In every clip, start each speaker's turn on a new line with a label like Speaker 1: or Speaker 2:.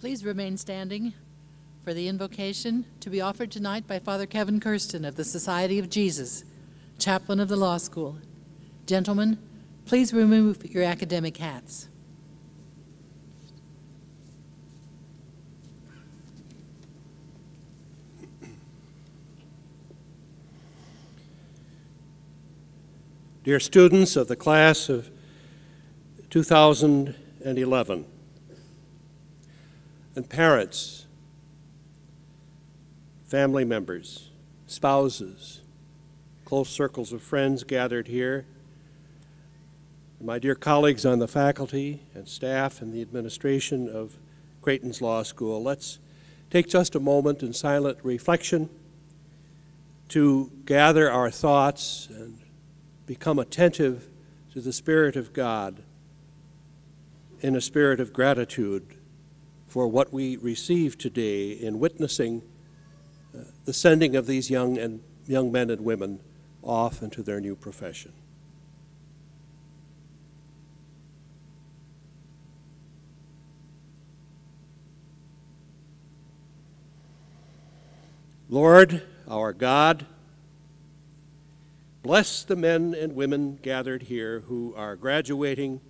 Speaker 1: Please remain standing for the invocation to be offered tonight by Father Kevin Kirsten of the Society of Jesus, chaplain of the law school. Gentlemen, please remove your academic hats.
Speaker 2: Dear students of the class of 2011, and parents, family members, spouses, close circles of friends gathered here, and my dear colleagues on the faculty and staff and the administration of Creighton's Law School, let's take just a moment in silent reflection to gather our thoughts and become attentive to the Spirit of God in a spirit of gratitude for what we receive today in witnessing the sending of these young men and women off into their new profession. Lord, our God, bless the men and women gathered here who are graduating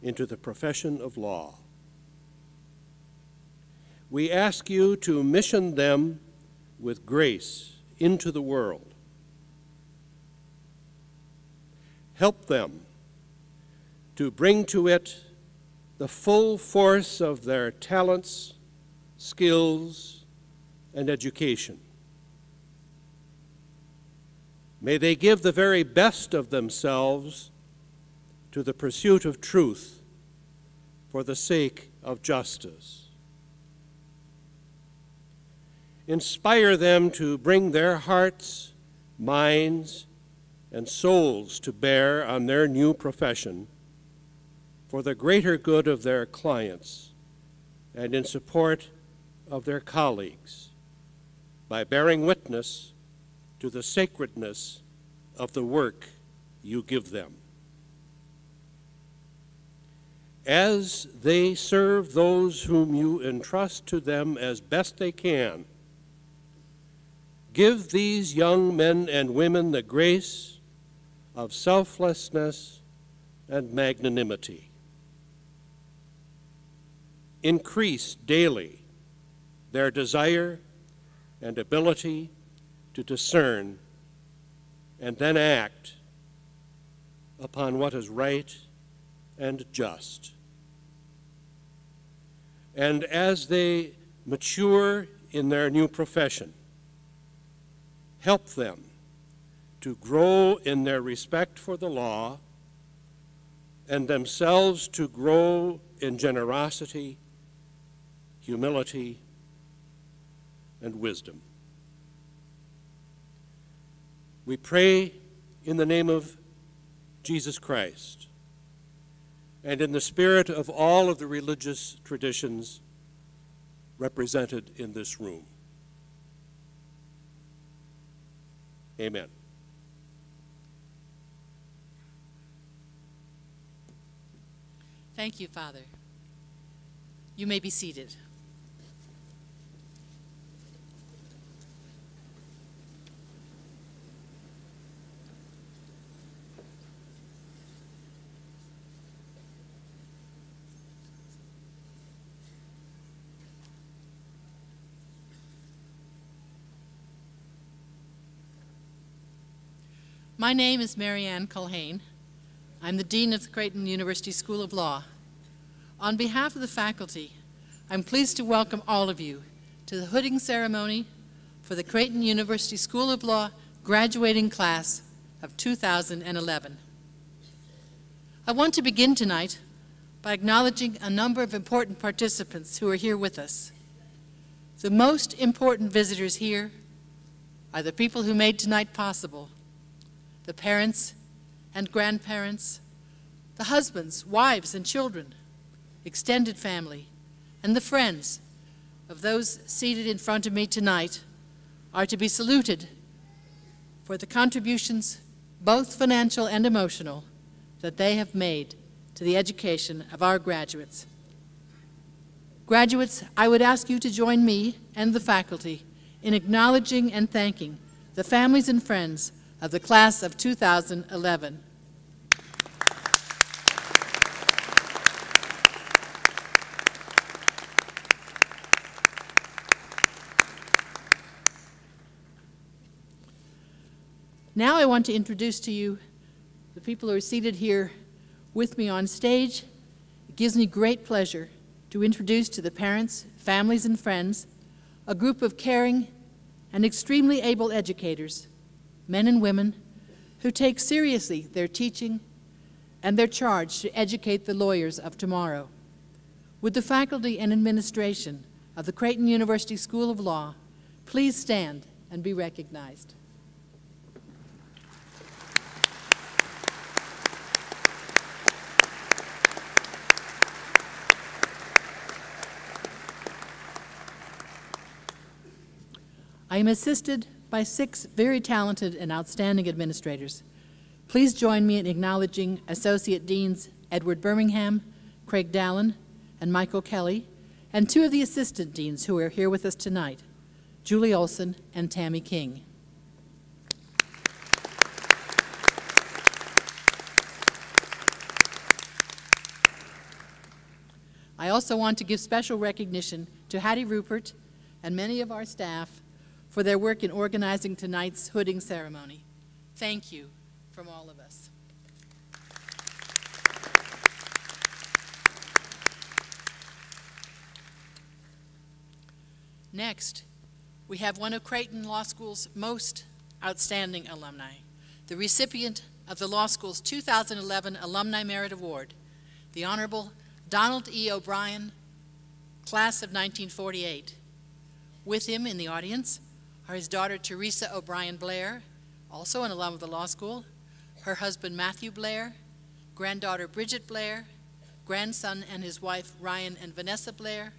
Speaker 2: into the profession of law. We ask you to mission them with grace into the world. Help them to bring to it the full force of their talents, skills, and education. May they give the very best of themselves to the pursuit of truth for the sake of justice. Inspire them to bring their hearts, minds, and souls to bear on their new profession for the greater good of their clients and in support of their colleagues by bearing witness to the sacredness of the work you give them. As they serve those whom you entrust to them as best they can, give these young men and women the grace of selflessness and magnanimity. Increase daily their desire and ability to discern and then act upon what is right and just. And as they mature in their new profession, help them to grow in their respect for the law and themselves to grow in generosity, humility, and wisdom. We pray in the name of Jesus Christ and in the spirit of all of the religious traditions represented in this room. Amen.
Speaker 1: Thank you, Father. You may be seated. My name is Mary Ann Culhane. I'm the Dean of the Creighton University School of Law. On behalf of the faculty, I'm pleased to welcome all of you to the hooding ceremony for the Creighton University School of Law graduating class of 2011. I want to begin tonight by acknowledging a number of important participants who are here with us. The most important visitors here are the people who made tonight possible: the parents and grandparents, the husbands, wives, and children, extended family, and the friends of those seated in front of me tonight are to be saluted for the contributions, both financial and emotional, that they have made to the education of our graduates. Graduates, I would ask you to join me and the faculty in acknowledging and thanking the families and friends of the class of 2011. Now I want to introduce to you the people who are seated here with me on stage. It gives me great pleasure to introduce to the parents, families, and friends a group of caring and extremely able educators, men and women, who take seriously their teaching and their charge to educate the lawyers of tomorrow. Would the faculty and administration of the Creighton University School of Law please stand and be recognized. I am assisted by 6 very talented and outstanding administrators. Please join me in acknowledging Associate Deans Edward Birmingham, Craig Dallin, and Michael Kelly, and 2 of the Assistant Deans who are here with us tonight, Julie Olson and Tammy King. I also want to give special recognition to Hattie Rupert and many of our staff for their work in organizing tonight's hooding ceremony. Thank you from all of us. Next, we have one of Creighton Law School's most outstanding alumni, the recipient of the law school's 2011 Alumni Merit Award, the Honorable Donald E. O'Brien, class of 1948. With him in the audience are his daughter Teresa O'Brien Blair, also an alum of the law school, her husband Matthew Blair, granddaughter Bridget Blair, grandson and his wife Ryan and Vanessa Blair,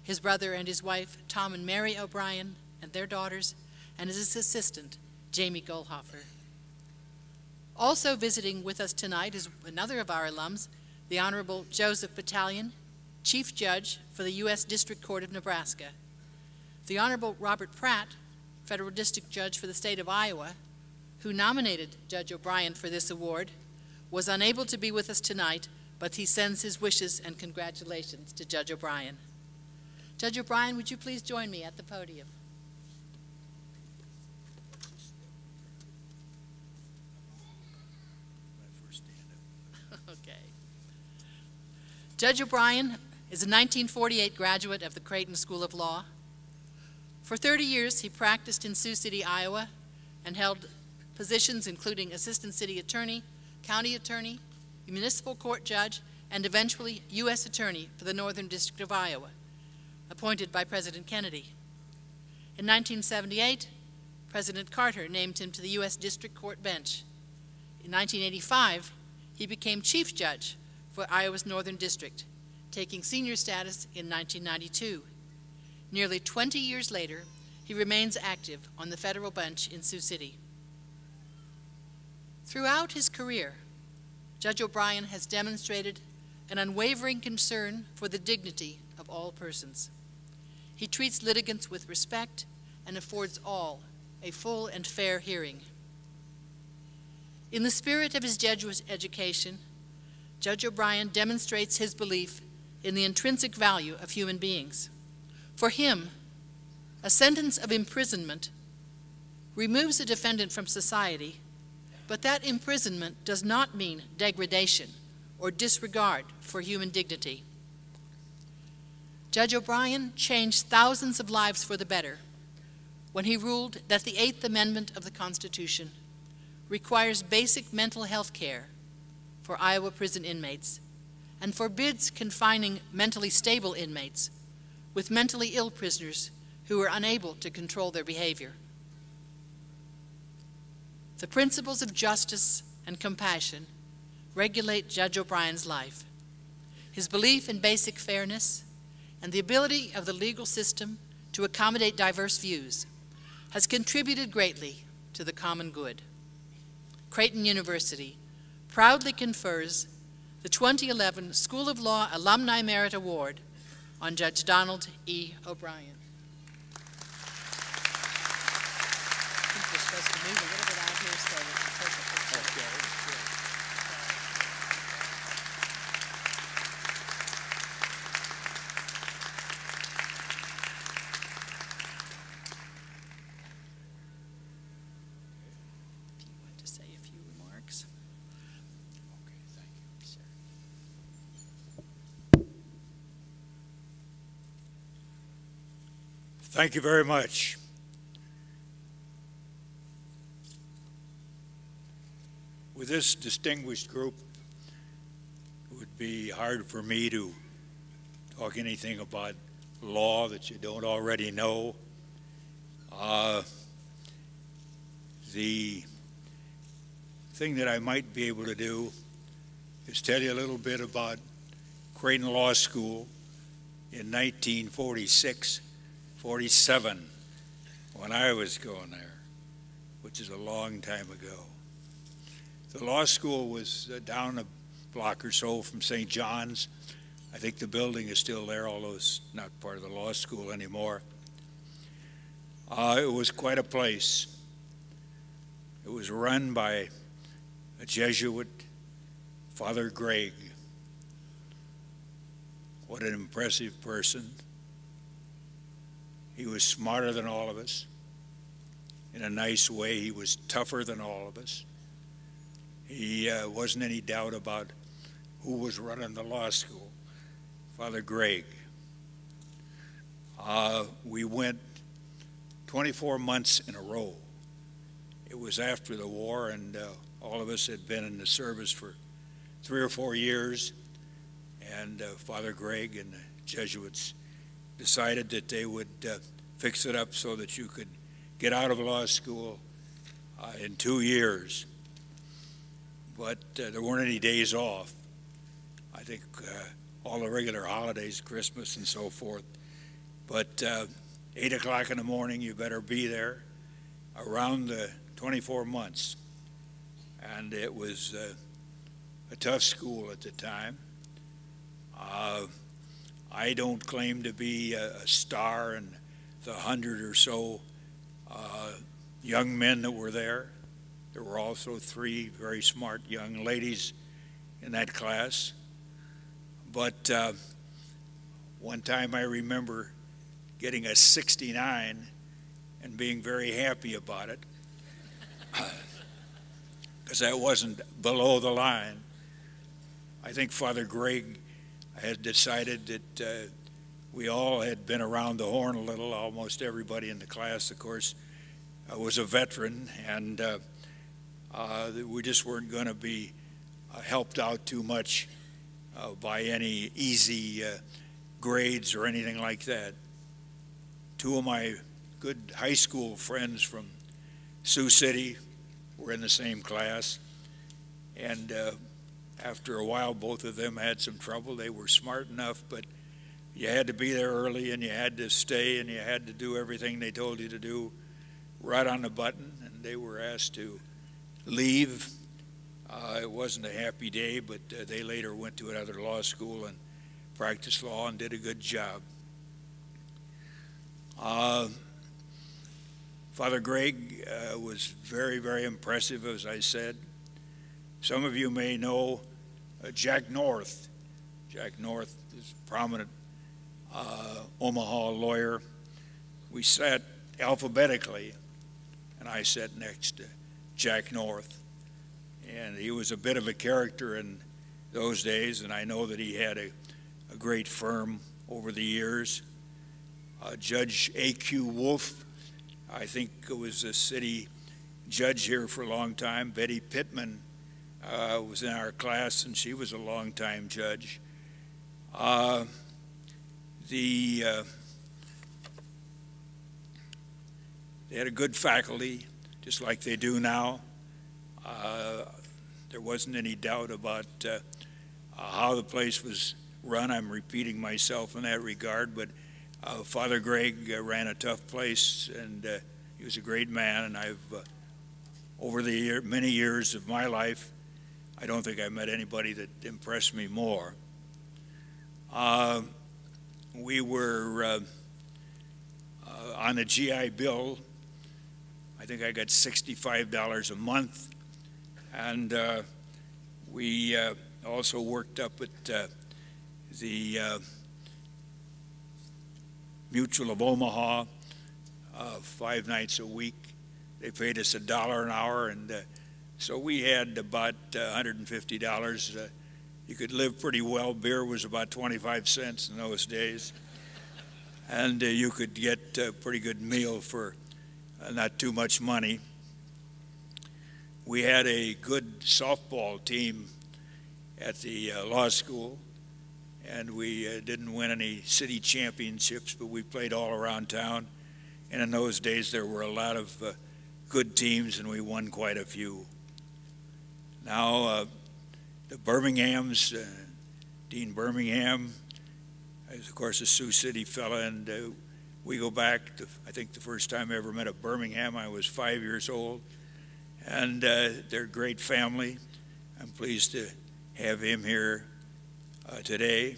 Speaker 1: his brother and his wife Tom and Mary O'Brien and their daughters, and his assistant Jamie Goldhofer. Also visiting with us tonight is another of our alums, the Honorable Joseph Battalion, Chief Judge for the U.S. District Court of Nebraska. The Honorable Robert Pratt, Federal District Judge for the state of Iowa, who nominated Judge O'Brien for this award, was unable to be with us tonight, but he sends his wishes and congratulations to Judge O'Brien. Judge O'Brien, would you please join me at the podium? Okay. Judge O'Brien is a 1948 graduate of the Creighton School of Law. For 30 years, he practiced in Sioux City, Iowa, and held positions including Assistant City Attorney, County Attorney, Municipal Court Judge, and eventually U.S. Attorney for the Northern District of Iowa, appointed by President Kennedy. In 1978, President Carter named him to the U.S. District Court bench. In 1985, he became Chief Judge for Iowa's Northern District, taking senior status in 1992. Nearly 20 years later, he remains active on the federal bench in Sioux City. Throughout his career, Judge O'Brien has demonstrated an unwavering concern for the dignity of all persons. He treats litigants with respect and affords all a full and fair hearing. In the spirit of his Jesuit education, Judge O'Brien demonstrates his belief in the intrinsic value of human beings. For him, a sentence of imprisonment removes a defendant from society, but that imprisonment does not mean degradation or disregard for human dignity. Judge O'Brien changed thousands of lives for the better when he ruled that the 8th Amendment of the Constitution requires basic mental health care for Iowa prison inmates and forbids confining mentally stable inmates with mentally ill prisoners who are unable to control their behavior. The principles of justice and compassion regulate Judge O'Brien's life. His belief in basic fairness and the ability of the legal system to accommodate diverse views has contributed greatly to the common good. Creighton University proudly confers the 2011 School of Law Alumni Merit Award on Judge Donald E. O'Brien. I think we're supposed to move a little bit out here so we can take a picture.
Speaker 2: Okay.
Speaker 1: If you want to say a few remarks.
Speaker 2: Okay, thank you.
Speaker 1: Sure.
Speaker 3: Thank you very much. With this distinguished group, it would be hard for me to talk anything about law that you don't already know. The thing that I might be able to do is tell you a little bit about Creighton Law School in 1946, 47, when I was going there, which is a long time ago. The law school was down a block or so from St. John's. I think the building is still there, although it's not part of the law school anymore. It was quite a place. It was run by a Jesuit, Father Gregg. What an impressive person. He was smarter than all of us. In a nice way, he was tougher than all of us. He wasn't any doubt about who was running the law school, Father Gregg. We went 24 months in a row. It was after the war, and all of us had been in the service for 3 or 4 years, and Father Gregg and the Jesuits decided that they would fix it up so that you could get out of law school in 2 years. But there weren't any days off. I think all the regular holidays, Christmas and so forth. But 8 o'clock in the morning, you better be there around the 24 months. And it was a tough school at the time. I don't claim to be a star in the 100 or so young men that were there. There were also 3 very smart young ladies in that class. But one time I remember getting a 69 and being very happy about it, because that wasn't below the line. I think Father Gregg had decided that we all had been around the horn a little. Almost everybody in the class, of course, was a veteran, and we just weren't going to be helped out too much by any easy grades or anything like that. 2 of my good high school friends from Sioux City were in the same class, and after a while both of them had some trouble. They were smart enough, but you had to be there early, and you had to stay, and you had to do everything they told you to do right on the button, and they were asked to leave. It wasn't a happy day, but they later went to another law school and practiced law and did a good job. Father Gregg was very, very impressive, as I said. Some of you may know Jack North. Jack North is a prominent Omaha lawyer. We sat alphabetically, and I sat next to Jack North. And he was a bit of a character in those days, and I know that he had a great firm over the years. Judge A.Q. Wolf, I think was a city judge here for a long time. Betty Pittman was in our class, and she was a long-time judge. They had a good faculty, just like they do now. There wasn't any doubt about how the place was run. I'm repeating myself in that regard, but Father Gregg ran a tough place, and he was a great man, and I've, over the many years of my life, I don't think I met anybody that impressed me more. we were on the GI Bill. I think I got $65 a month, and we also worked up at the Mutual of Omaha 5 nights a week. They paid us $1 an hour, and so we had about $150. You could live pretty well. Beer was about 25 cents in those days, and you could get a pretty good meal for not too much money. We had a good softball team at the law school, and we didn't win any city championships, but we played all around town. And in those days, there were a lot of good teams, and we won quite a few. Now, the Birminghams, Dean Birmingham is, of course, a Sioux City fella, and we go back to, I think the first time I ever met a Birmingham, I was 5 years old, and they're a great family. I'm pleased to have him here today.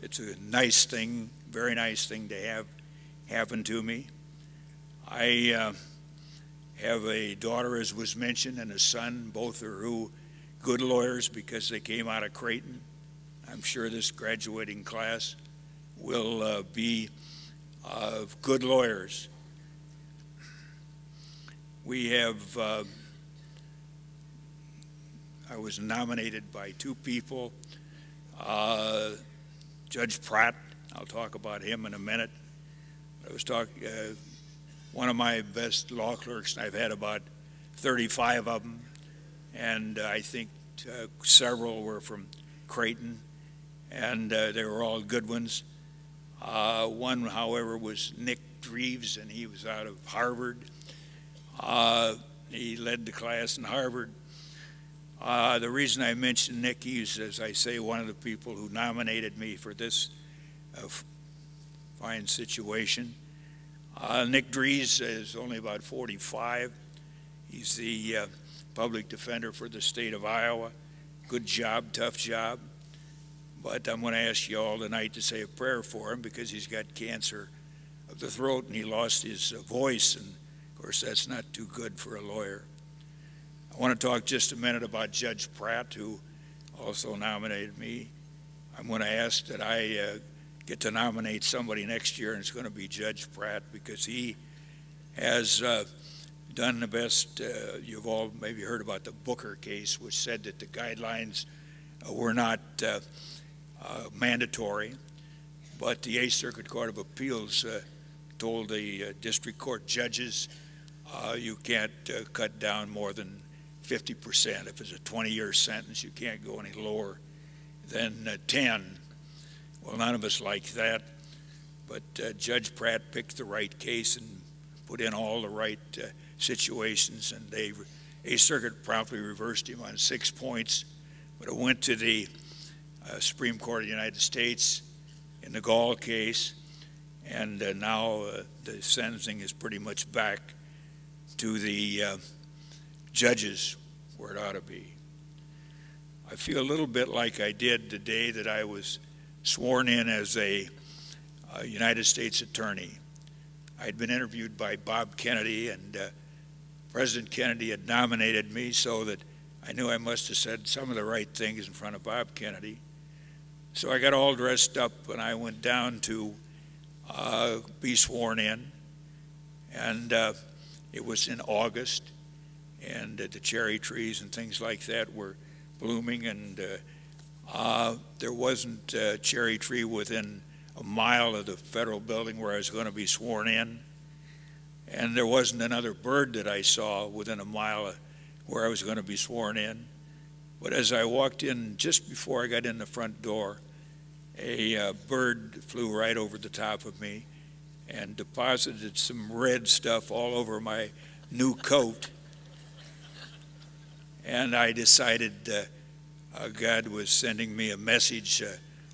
Speaker 3: It's a nice thing, very nice thing to have happen to me. I have a daughter, as was mentioned, and a son. Both are good lawyers because they came out of Creighton. I'm sure this graduating class will be good lawyers. We have, I was nominated by 2 people. Judge Pratt, I'll talk about him in a minute. I was talking, one of my best law clerks, and I've had about 35 of them, and I think several were from Creighton, and they were all good ones. One, however, was Nick Dreves, and he was out of Harvard. He led the class in Harvard. The reason I mentioned Nick, he's, as I say, one of the people who nominated me for this fine situation. Nick Drees is only about 45. He's the public defender for the state of Iowa. Good job, tough job. But I'm going to ask you all tonight to say a prayer for him because he's got cancer of the throat and he lost his voice, and of course that's not too good for a lawyer. I want to talk just a minute about Judge Pratt, who also nominated me. I'm going to ask that I get to nominate somebody next year, and it's going to be Judge Pratt because he has done the best. You've all maybe heard about the Booker case, which said that the guidelines were not mandatory, but the 8th Circuit Court of Appeals told the district court judges you can't cut down more than 50%. If it's a 20-year sentence, you can't go any lower than 10. Well, none of us like that, but Judge Pratt picked the right case and put in all the right situations, and the 8th Circuit promptly reversed him on 6 points, but it went to the Supreme Court of the United States in the Gall case, and now the sentencing is pretty much back to the judges where it ought to be. I feel a little bit like I did the day that I was sworn in as a United States attorney. I'd been interviewed by Bob Kennedy, and President Kennedy had nominated me, so that I knew I must have said some of the right things in front of Bob Kennedy. So I got all dressed up and I went down to be sworn in, and it was in August, and the cherry trees and things like that were blooming, and there wasn't a cherry tree within a mile of the federal building where I was going to be sworn in, and there wasn't another bird that I saw within a mile of where I was going to be sworn in. But as I walked in, just before I got in the front door, a bird flew right over the top of me and deposited some red stuff all over my new coat. And I decided God was sending me a message,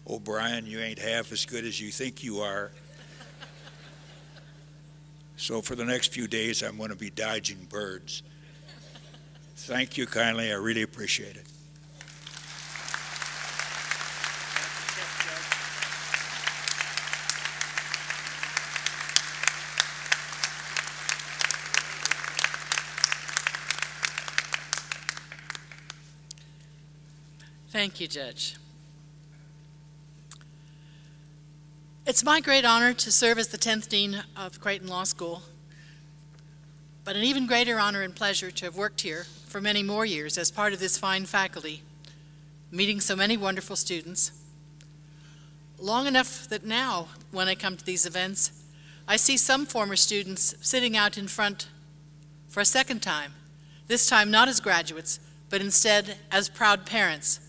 Speaker 3: O'Brien, you ain't half as good as you think you are. So for the next few days, I'm going to be dodging birds. Thank you kindly. I really appreciate it.
Speaker 1: Thank you, Judge. It's my great honor to serve as the 10th Dean of Creighton Law School, but an even greater honor and pleasure to have worked here for many more years as part of this fine faculty, meeting so many wonderful students. Long enough that now, when I come to these events, I see some former students sitting out in front for a second time, this time not as graduates, but instead as proud parents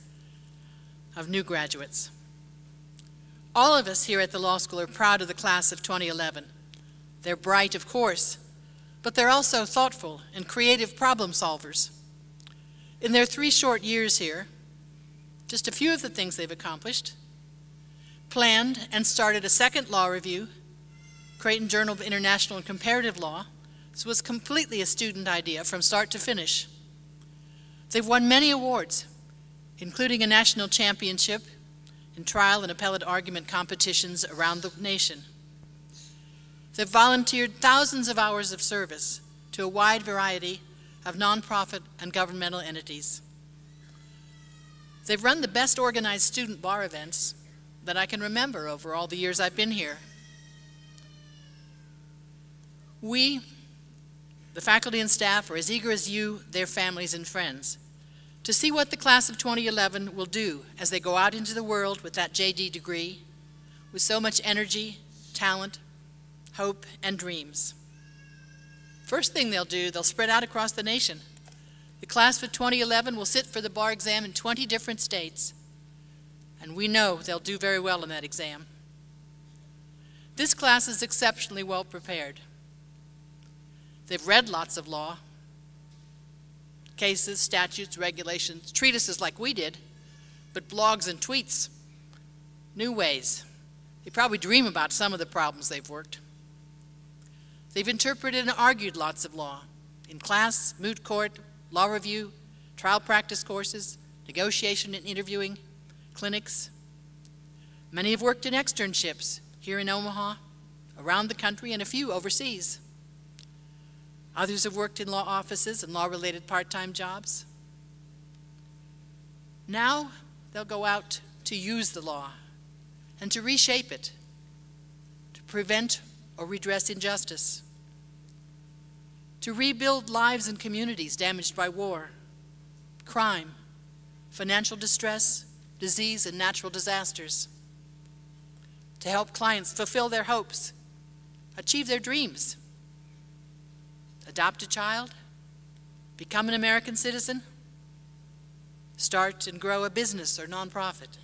Speaker 1: of new graduates. All of us here at the law school are proud of the class of 2011. They're bright, of course, but they're also thoughtful and creative problem solvers. In their 3 short years here, just a few of the things they've accomplished: planned and started a second law review, Creighton Journal of International and Comparative Law. This was completely a student idea from start to finish. They've won many awards, including a national championship in trial and appellate argument competitions around the nation. They've volunteered thousands of hours of service to a wide variety of nonprofit and governmental entities. They've run the best organized student bar events that I can remember over all the years I've been here. We, the faculty and staff, are as eager as you, their families and friends, to see what the class of 2011 will do as they go out into the world with that JD degree, with so much energy, talent, hope, and dreams. First thing they'll do, they'll spread out across the nation. The class of 2011 will sit for the bar exam in 20 different states, and we know they'll do very well in that exam. This class is exceptionally well prepared. They've read lots of law, cases, statutes, regulations, treatises like we did, but blogs and tweets, new ways. They probably dream about some of the problems they've worked. They've interpreted and argued lots of law in class, moot court, law review, trial practice courses, negotiation and interviewing, clinics. Many have worked in externships here in Omaha, around the country, and a few overseas. Others have worked in law offices and law-related part-time jobs. Now they'll go out to use the law and to reshape it, to prevent or redress injustice, to rebuild lives and communities damaged by war, crime, financial distress, disease, and natural disasters, to help clients fulfill their hopes, achieve their dreams, adopt a child, become an American citizen, start and grow a business or nonprofit,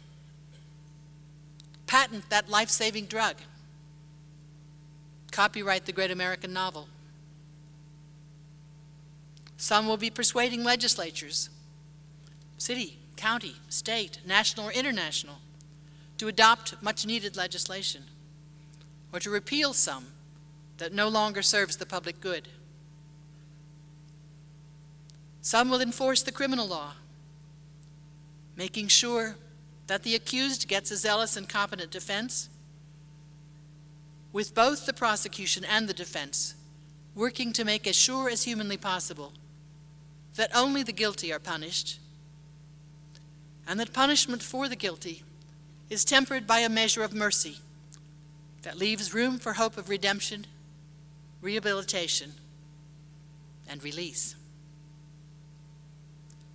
Speaker 1: patent that life-saving drug, copyright the great American novel. Some will be persuading legislatures, city, county, state, national or international, to adopt much-needed legislation or to repeal some that no longer serves the public good. Some will enforce the criminal law, making sure that the accused gets a zealous and competent defense, with both the prosecution and the defense working to make as sure as humanly possible that only the guilty are punished, and that punishment for the guilty is tempered by a measure of mercy that leaves room for hope of redemption, rehabilitation, and release.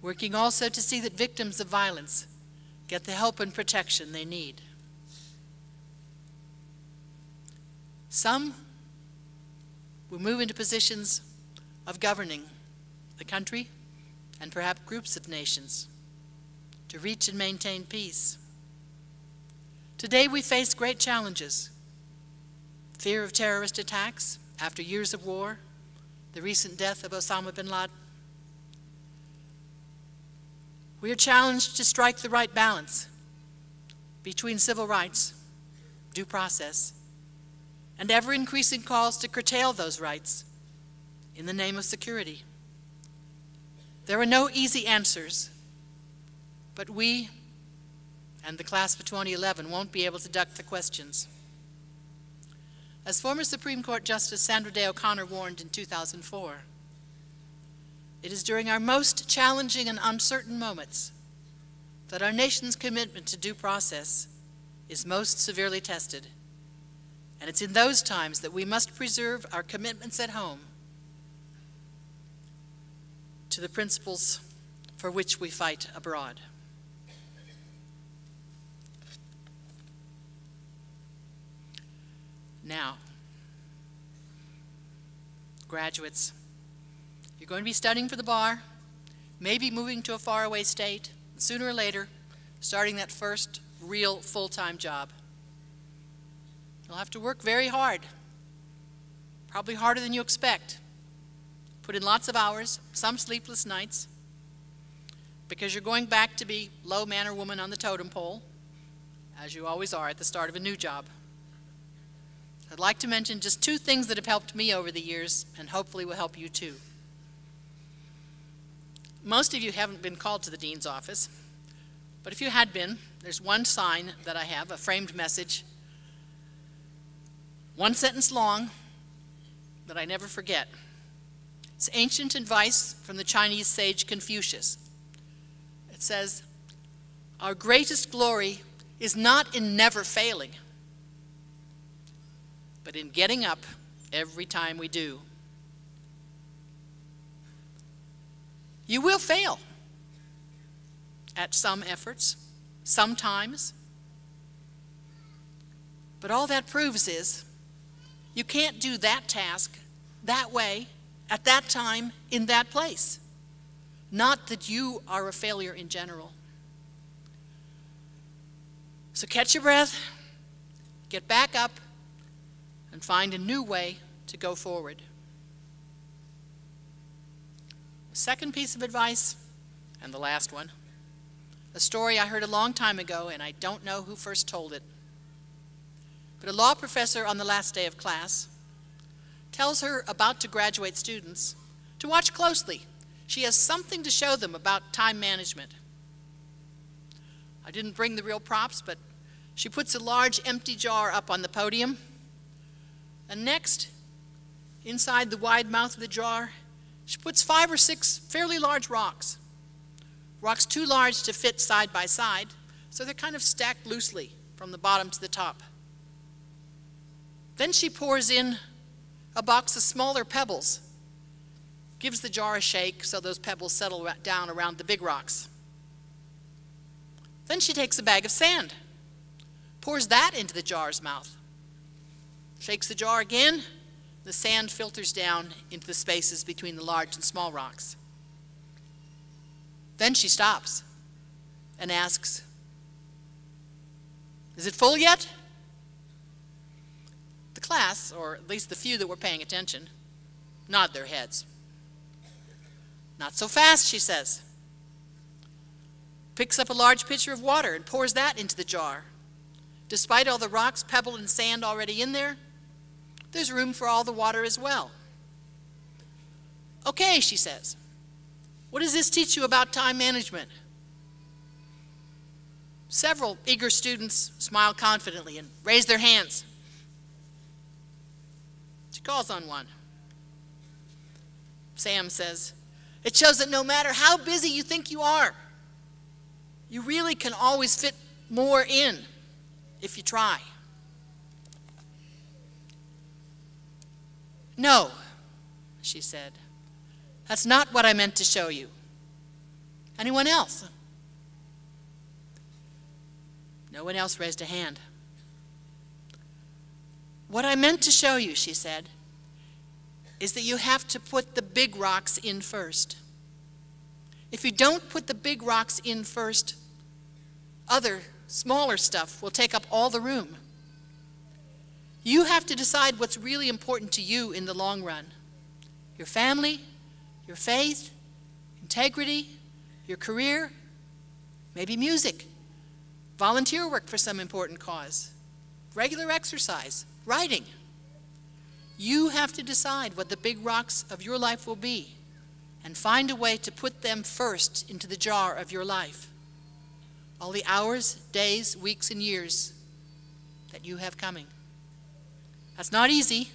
Speaker 1: Working also to see that victims of violence get the help and protection they need. Some will move into positions of governing the country and perhaps groups of nations to reach and maintain peace. Today we face great challenges: fear of terrorist attacks after years of war, the recent death of Osama bin Laden. We are challenged to strike the right balance between civil rights, due process, and ever-increasing calls to curtail those rights in the name of security. There are no easy answers, but we and the class of 2011 won't be able to duck the questions. As former Supreme Court Justice Sandra Day O'Connor warned in 2004, it is during our most challenging and uncertain moments that our nation's commitment to due process is most severely tested. And it's in those times that we must preserve our commitments at home to the principles for which we fight abroad. Now, graduates, you're going to be studying for the bar, maybe moving to a faraway state, and sooner or later, starting that first real full-time job. You'll have to work very hard, probably harder than you expect. Put in lots of hours, some sleepless nights, because you're going back to be low man or woman on the totem pole, as you always are at the start of a new job. I'd like to mention just 2 things that have helped me over the years and hopefully will help you too. Most of you haven't been called to the dean's office, but if you had been, there's one sign that I have, a framed message, 1 sentence long that I never forget. It's ancient advice from the Chinese sage Confucius. It says, "Our greatest glory is not in never failing, but in getting up every time we do." You will fail at some efforts, sometimes, but all that proves is you can't do that task that way, at that time, in that place. Not that you are a failure in general. So catch your breath, get back up, and find a new way to go forward. The second piece of advice, and the last one, a story I heard a long time ago, and I don't know who first told it. But a law professor on the last day of class tells her about to graduate students to watch closely. She has something to show them about time management. I didn't bring the real props, but she puts a large empty jar up on the podium. And next, inside the wide mouth of the jar, she puts 5 or 6 fairly large rocks. Rocks too large to fit side by side, so they're kind of stacked loosely from the bottom to the top. Then she pours in a box of smaller pebbles, gives the jar a shake so those pebbles settle down around the big rocks. Then she takes a bag of sand, pours that into the jar's mouth, shakes the jar again, the sand filters down into the spaces between the large and small rocks. Then she stops and asks, "Is it full yet?" The class, or at least the few that were paying attention, nod their heads. "Not so fast," she says. Picks up a large pitcher of water and pours that into the jar. Despite all the rocks, pebble, and sand already in there, there's room for all the water as well. "Okay," she says, "what does this teach you about time management?" Several eager students smile confidently and raise their hands. She calls on one. Sam says, "It shows that no matter how busy you think you are, you really can always fit more in if you try." "No," she said, "that's not what I meant to show you. Anyone else?" No one else raised a hand. "What I meant to show you," she said, "is that you have to put the big rocks in first. If you don't put the big rocks in first, other smaller stuff will take up all the room. You have to decide what's really important to you in the long run. Your family, your faith, integrity, your career, maybe music, volunteer work for some important cause, regular exercise, writing. You have to decide what the big rocks of your life will be and find a way to put them first into the jar of your life. All the hours, days, weeks, and years that you have coming. That's not easy,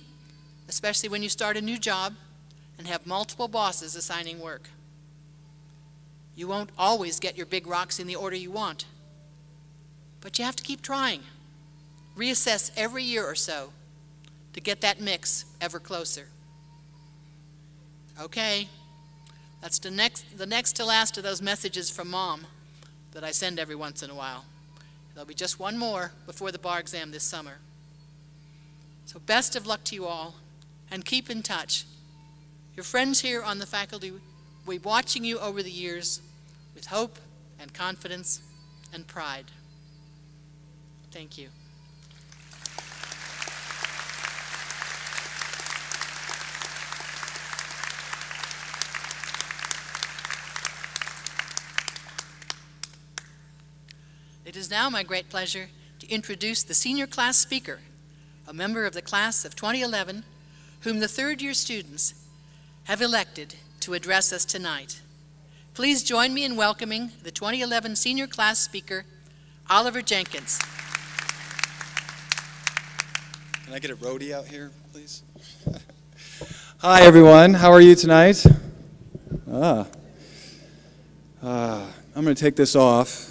Speaker 1: especially when you start a new job and have multiple bosses assigning work. You won't always get your big rocks in the order you want, but you have to keep trying. Reassess every year or so to get that mix ever closer. Okay, that's the next to last of those messages from Mom that I send every once in a while. There'll be just one more before the bar exam this summer. So best of luck to you all, and keep in touch. Your friends here on the faculty will be watching you over the years with hope and confidence and pride. Thank you. It is now my great pleasure to introduce the senior class speaker, a member of the class of 2011, whom the third-year students have elected to address us tonight. Please join me in welcoming the 2011 senior class speaker, Oliver Jenkins.
Speaker 4: Can I get a roadie out here, please? Hi, everyone. How are you tonight? I'm going to take this off.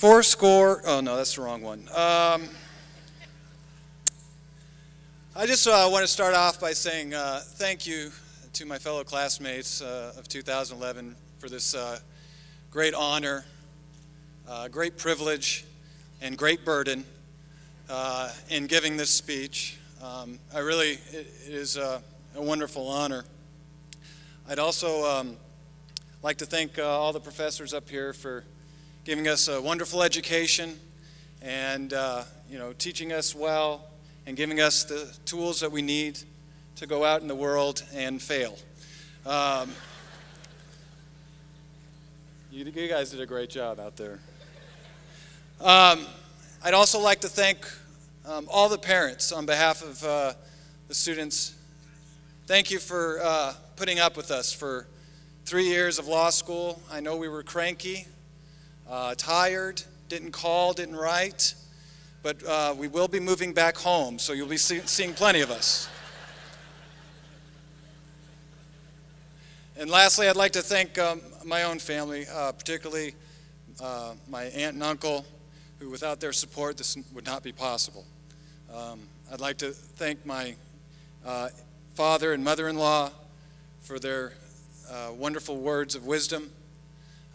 Speaker 4: Oh no, that's the wrong one. I just want to start off by saying thank you to my fellow classmates of 2011 for this great honor, great privilege, and great burden in giving this speech. It is a wonderful honor. I'd also like to thank all the professors up here for giving us a wonderful education and teaching us well and giving us the tools that we need to go out in the world and fail. You guys did a great job out there. I'd also like to thank all the parents on behalf of the students. Thank you for putting up with us for 3 years of law school. I know we were cranky, tired, didn't call, didn't write, but we will be moving back home, so you'll be seeing plenty of us. And lastly, I'd like to thank my own family, particularly my aunt and uncle, who without their support this would not be possible. I'd like to thank my father and mother-in-law for their wonderful words of wisdom.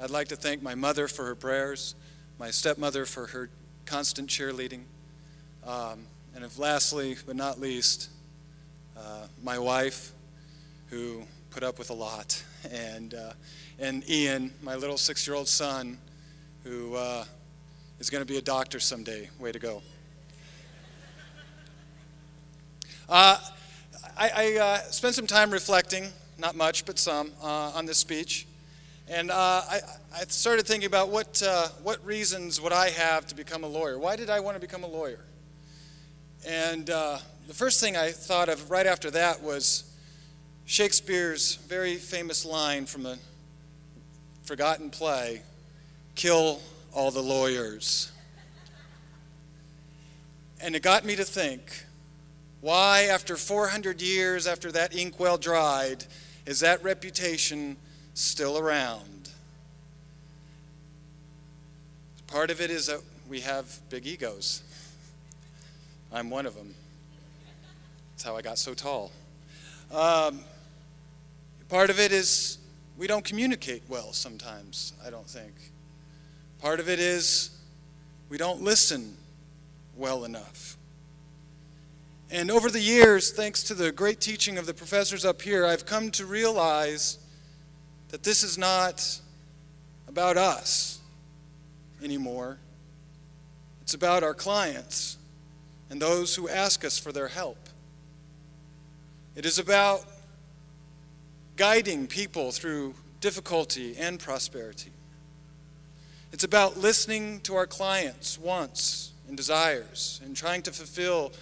Speaker 4: I'd like to thank my mother for her prayers, my stepmother for her constant cheerleading, and lastly but not least, my wife, who put up with a lot, and Ian, my little 6-year-old son, who is going to be a doctor someday. Way to go. I spent some time reflecting, not much, but some, on this speech. And I started thinking about what reasons would I have to become a lawyer? Why did I want to become a lawyer? And the first thing I thought of right after that was Shakespeare's very famous line from a forgotten play, "Kill all the lawyers." And it got me to think, why, after 400 years after that inkwell dried, is that reputation still around? Part of it is that we have big egos. I'm one of them. That's how I got so tall. Part of it is we don't communicate well sometimes, I don't think. Part of it is we don't listen well enough. And over the years, thanks to the great teaching of the professors up here, I've come to realize that this is not about us anymore. It's about our clients and those who ask us for their help. It is about guiding people through difficulty and prosperity. It's about listening to our clients' wants and desires and trying to fulfill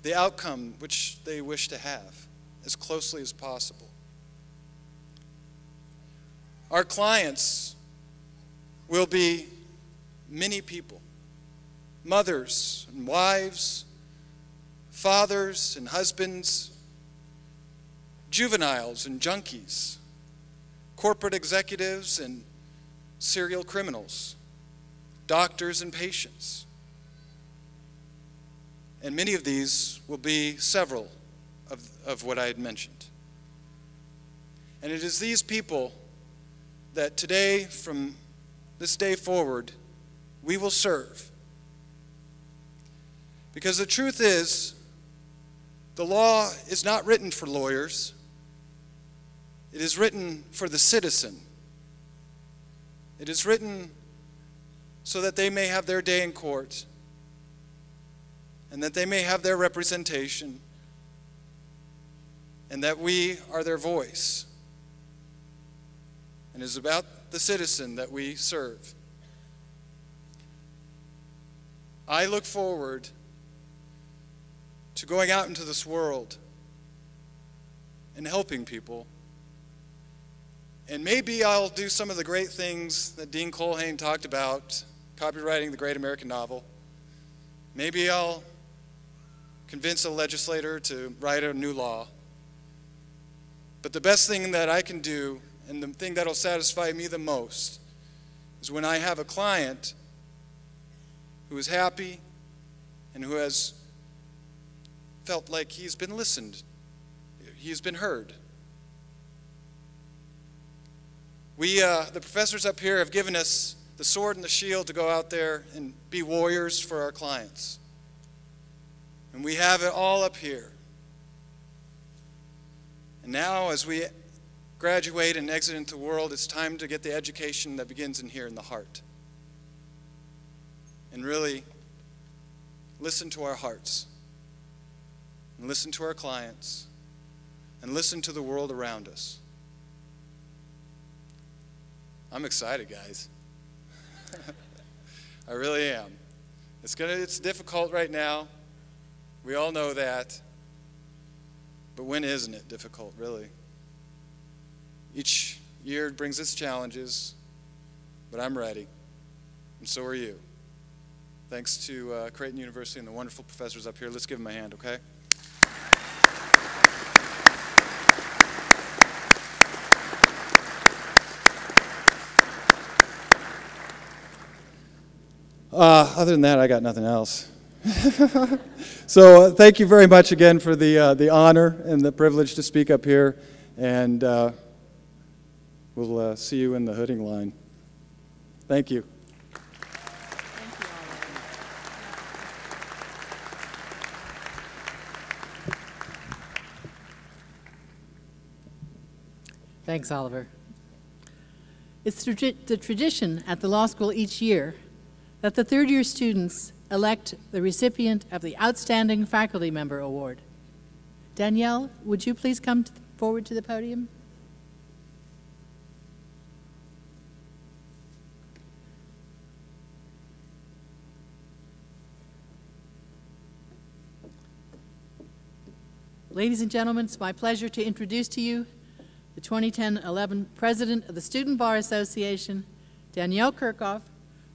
Speaker 4: the outcome which they wish to have as closely as possible. Our clients will be many people, mothers and wives, fathers and husbands, juveniles and junkies, corporate executives and serial criminals, doctors and patients. And many of these will be several of what I had mentioned. And it is these people that today, from this day forward, we will serve. Because the truth is, the law is not written for lawyers. It is written for the citizen. It is written so that they may have their day in court and that they may have their representation and that we are their voice. And it is about the citizen that we serve. I look forward to going out into this world and helping people. And maybe I'll do some of the great things that Dean Culhane talked about, copywriting the great American novel. Maybe I'll convince a legislator to write a new law. But the best thing that I can do, and the thing that'll satisfy me the most, is when I have a client who is happy and who has felt like he's been listened, he's been heard. The professors up here have given us the sword and the shield to go out there and be warriors for our clients. And we have it all up here. And now, as we graduate and exit into the world, it's time to get the education that begins in here in the heart. And really listen to our hearts, and listen to our clients, and listen to the world around us. I'm excited, guys. I really am. It's difficult right now. We all know that. But when isn't it difficult, really? Each year brings its challenges, but I'm ready, and so are you. Thanks to Creighton University and the wonderful professors up here. Let's give them a hand, okay? Other than that, I got nothing else. So thank you very much again for the honor and the privilege to speak up here, and we'll see you in the hooding line. Thank you.
Speaker 1: Thanks, Oliver. It's the tradition at the law school each year that the third-year students elect the recipient of the Outstanding Faculty Member Award. Danielle, would you please come forward to the podium? Ladies and gentlemen, it's my pleasure to introduce to you the 2010-11 President of the Student Bar Association, Danielle Kirchhoff,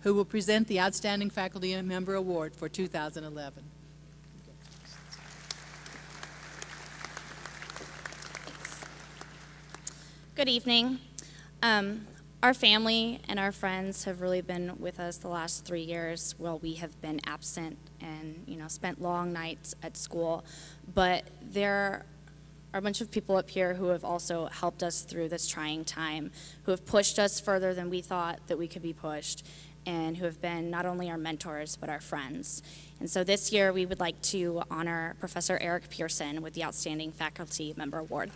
Speaker 1: who will present the Outstanding Faculty Member Award for 2011.
Speaker 5: Good evening. Our family and our friends have really been with us the last 3 years while we have been absent and spent long nights at school. But there are a bunch of people up here who have also helped us through this trying time, who have pushed us further than we thought that we could be pushed, and who have been not only our mentors, but our friends. And so this year, we would like to honor Professor Eric Pearson with the Outstanding Faculty Member Award.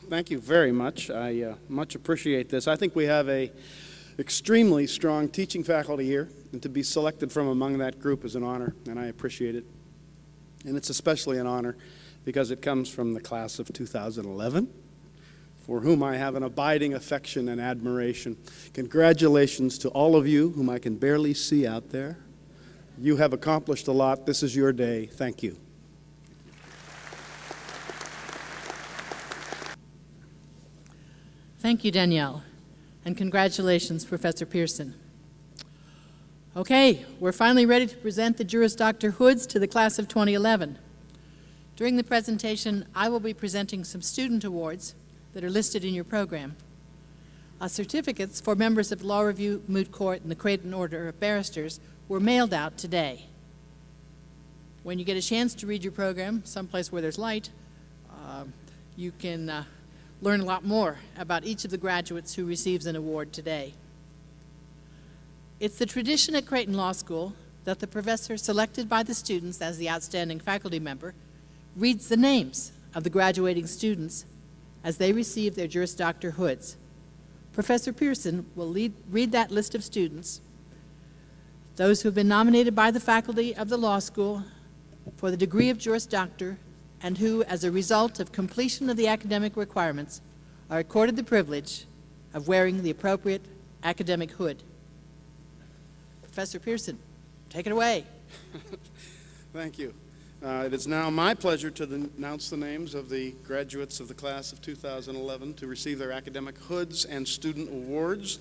Speaker 6: Thank you very much. I much appreciate this. I think we have a extremely strong teaching faculty here, and to be selected from among that group is an honor, and I appreciate it. And it's especially an honor because it comes from the class of 2011, for whom I have an abiding affection and admiration. Congratulations to all of you whom I can barely see out there. You have accomplished a lot. This is your day. Thank you.
Speaker 1: Thank you, Danielle, and congratulations, Professor Pearson. Okay, we're finally ready to present the Juris Doctor Hoods to the class of 2011. During the presentation, I will be presenting some student awards that are listed in your program. Certificates for members of Law Review, Moot Court, and the Creighton Order of Barristers were mailed out today. When you get a chance to read your program, someplace where there's light, you can learn a lot more about each of the graduates who receives an award today. It's the tradition at Creighton Law School that the professor selected by the students as the outstanding faculty member reads the names of the graduating students as they receive their Juris Doctor Hoods. Professor Pearson will read that list of students, those who have been nominated by the faculty of the law school for the degree of Juris Doctor and who, as a result of completion of the academic requirements, are accorded the privilege of wearing the appropriate academic hood. Professor Pearson, take it away.
Speaker 6: Thank you. It is now my pleasure to announce the names of the graduates of the class of 2011 to receive their academic hoods and student awards.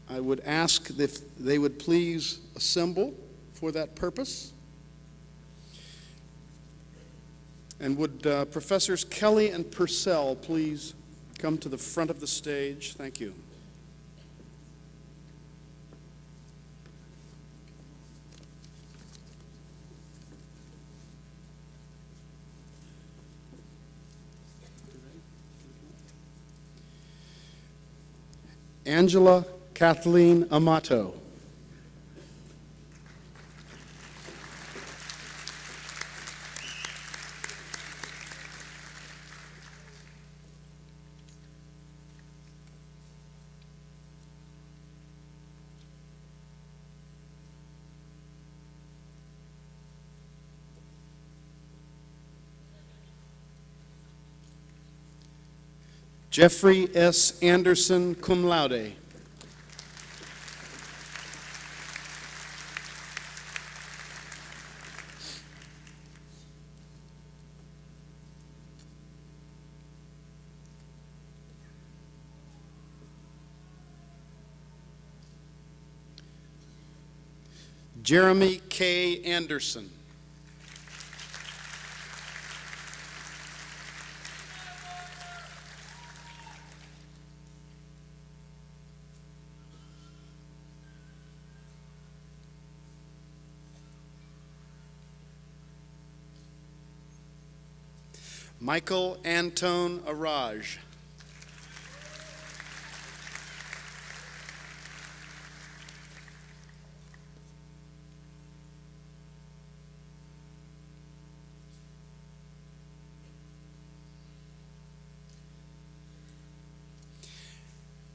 Speaker 6: I would ask if they would please assemble for that purpose. And would Professors Kelly and Purcell please come to the front of the stage? Thank you. Angela Kathleen Amato. Jeffrey S. Anderson, cum laude. Jeremy K. Anderson. Michael Antone Araj.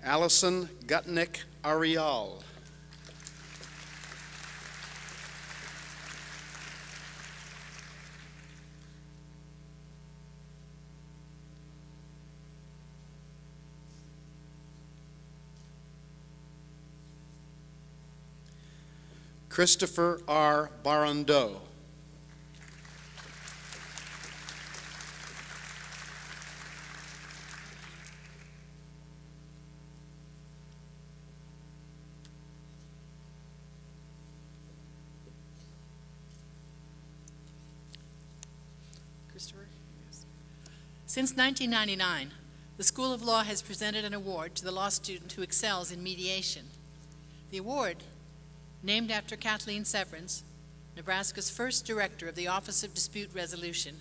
Speaker 6: Allison Gutnick Arial. Christopher R. Barondeau.
Speaker 1: Christopher? Yes. Since 1999, the School of Law has presented an award to the law student who excels in mediation. The award, named after Kathleen Severance, Nebraska's first director of the Office of Dispute Resolution,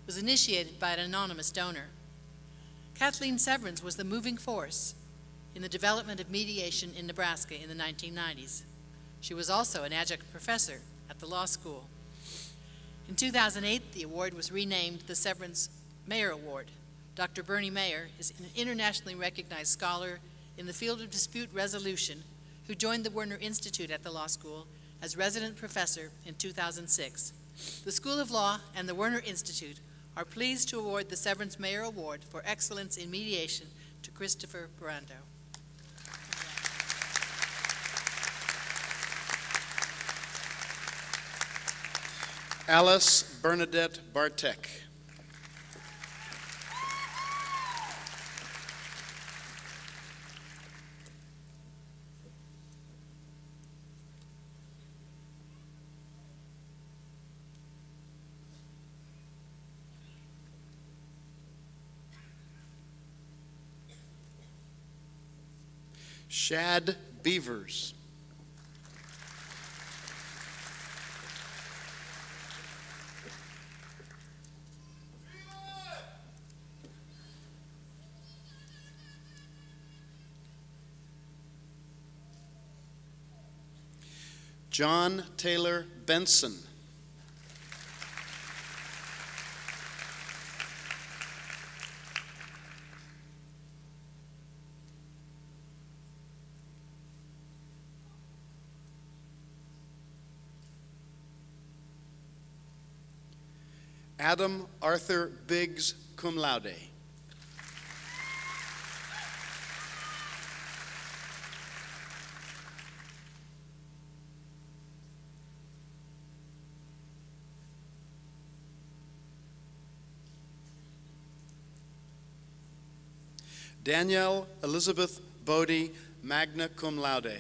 Speaker 1: was initiated by an anonymous donor. Kathleen Severance was the moving force in the development of mediation in Nebraska in the 1990s. She was also an adjunct professor at the law school. In 2008, the award was renamed the Severance Mayer Award. Dr. Bernie Mayer is an internationally recognized scholar in the field of dispute resolution who joined the Werner Institute at the law school as resident professor in 2006. The School of Law and the Werner Institute are pleased to award the Severance Mayer Award for Excellence in Mediation to Christopher Barondeau.
Speaker 6: Alice Bernadette Bartek. Shad Beavers. John Taylor Benson. Adam Arthur Biggs, cum laude. Danielle Elizabeth Bodie, magna cum laude.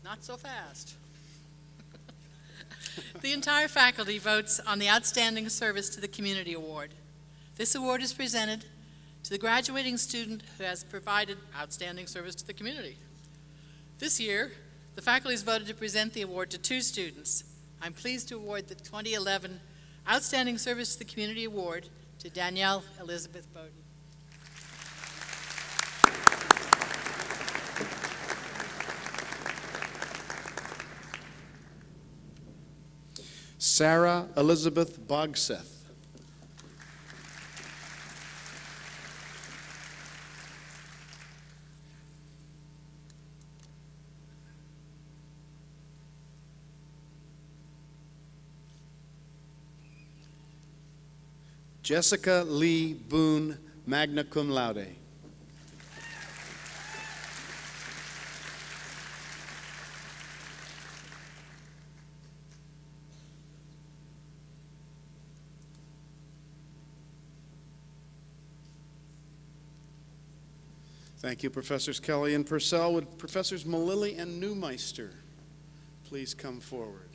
Speaker 1: Not so fast. The entire faculty votes on the Outstanding Service to the Community Award. This award is presented to the graduating student who has provided outstanding service to the community. This year, the faculty has voted to present the award to 2 students. I'm pleased to award the 2011 Outstanding Service to the Community Award to Danielle Elizabeth Bowden.
Speaker 6: Sarah Elizabeth Bogseth. Jessica Lee Boone, magna cum laude. Thank you, Professors Kelly and Purcell. Would Professors Malilly and Neumeister please come forward?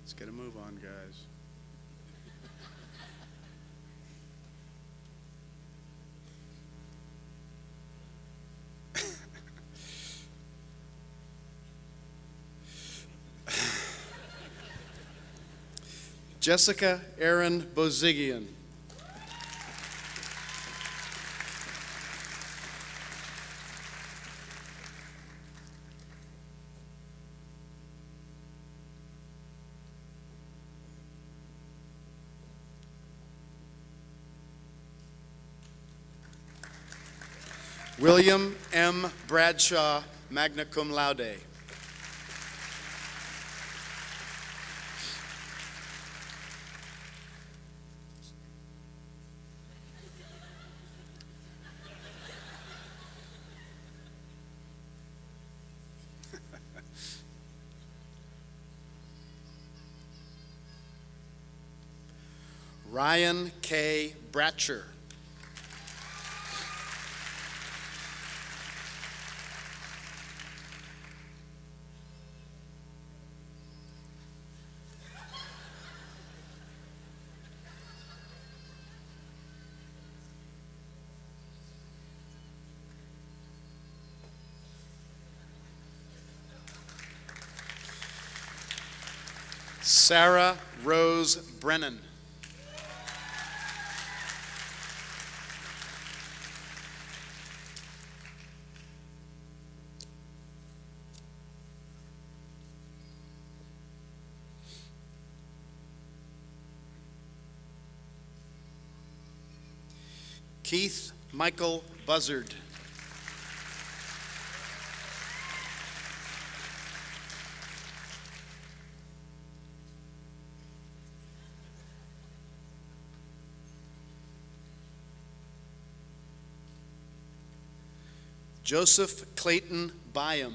Speaker 6: Let's get a move on, guys. Jessica Erin Bozigian. William M. Bradshaw, magna cum laude. Ryan K. Bratcher. Sarah Rose Brennan. Keith Michael Buzzard. Joseph Clayton Byam.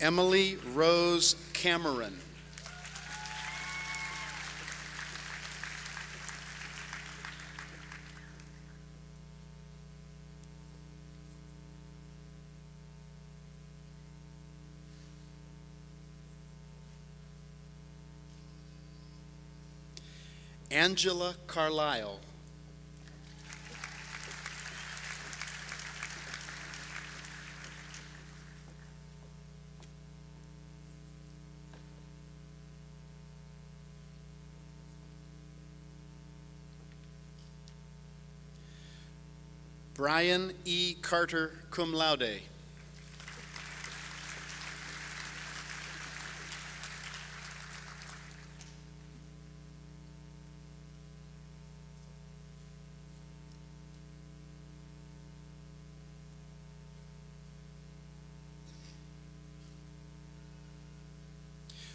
Speaker 6: Emily Rose Cameron. Angela Carlisle. Brian E. Carter, cum laude.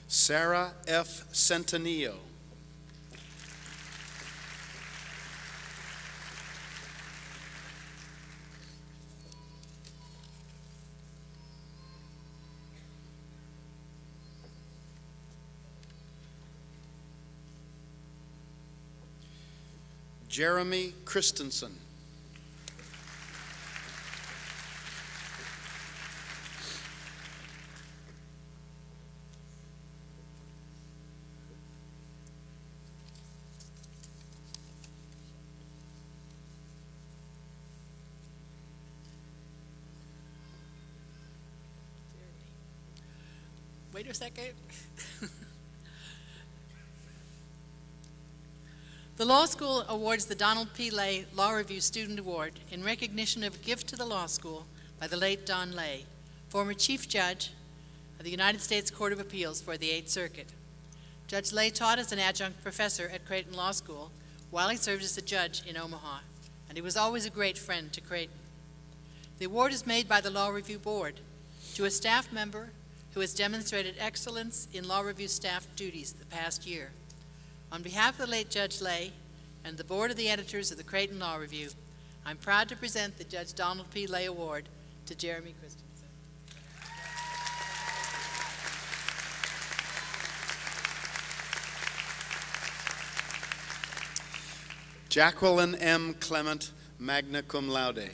Speaker 6: Sarah F. Centineo. Jeremy Christensen.
Speaker 1: Wait a second. The law school awards the Donald P. Lay Law Review Student Award in recognition of a gift to the law school by the late Don Lay, former Chief Judge of the United States Court of Appeals for the Eighth Circuit. Judge Lay taught as an adjunct professor at Creighton Law School while he served as a judge in Omaha, and he was always a great friend to Creighton. The award is made by the Law Review Board to a staff member who has demonstrated excellence in Law Review staff duties the past year. On behalf of the late Judge Lay and the Board of the Editors of the Creighton Law Review, I'm proud to present the Judge Donald P. Lay Award to Jeremy Christensen.
Speaker 6: Jacqueline M. Clement, magna cum laude.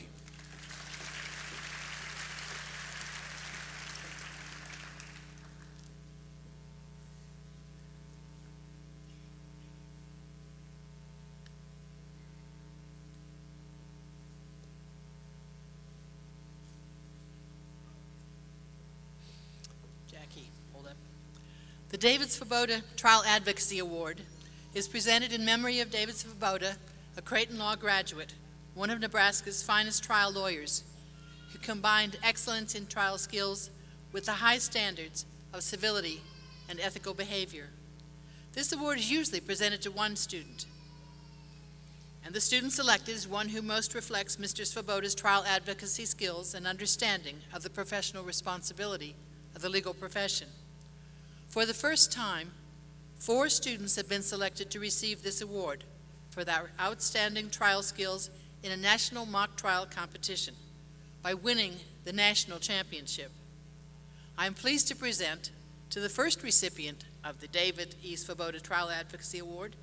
Speaker 1: The David Svoboda Trial Advocacy Award is presented in memory of David Svoboda, a Creighton Law graduate, one of Nebraska's finest trial lawyers, who combined excellence in trial skills with the high standards of civility and ethical behavior. This award is usually presented to one student, and the student selected is one who most reflects Mr. Svoboda's trial advocacy skills and understanding of the professional responsibility of the legal profession. For the first time, 4 students have been selected to receive this award for their outstanding trial skills in a national mock trial competition by winning the national championship. I am pleased to present to the first recipient of the David E. Svoboda Trial Advocacy Award,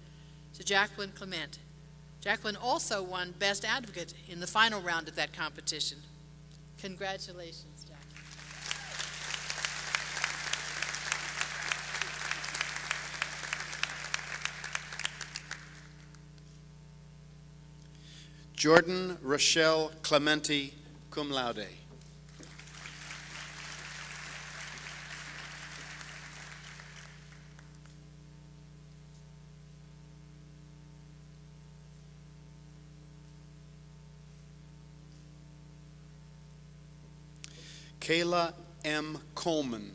Speaker 1: to Jacqueline Clement. Jacqueline also won Best Advocate in the final round of that competition. Congratulations.
Speaker 6: Jordan Rochelle Clementi, cum laude. Kayla M. Coleman.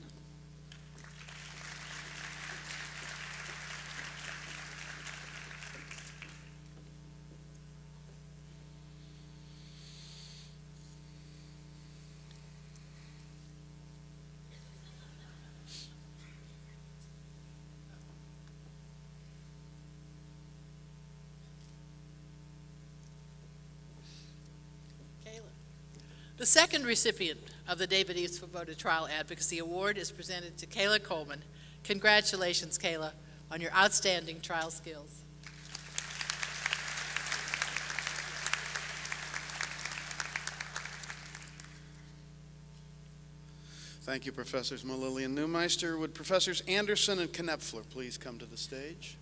Speaker 1: The second recipient of the David E. Swoboda Trial Advocacy Award is presented to Kayla Coleman. Congratulations, Kayla, on your outstanding trial skills.
Speaker 6: Thank you, Professors Malili and Neumeister. Would Professors Anderson and Knepfler please come to the stage?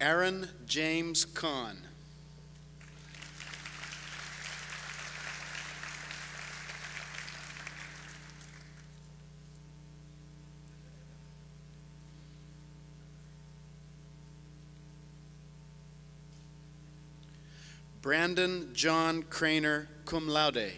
Speaker 6: Aaron James Kahn. Brandon John Craner, cum laude.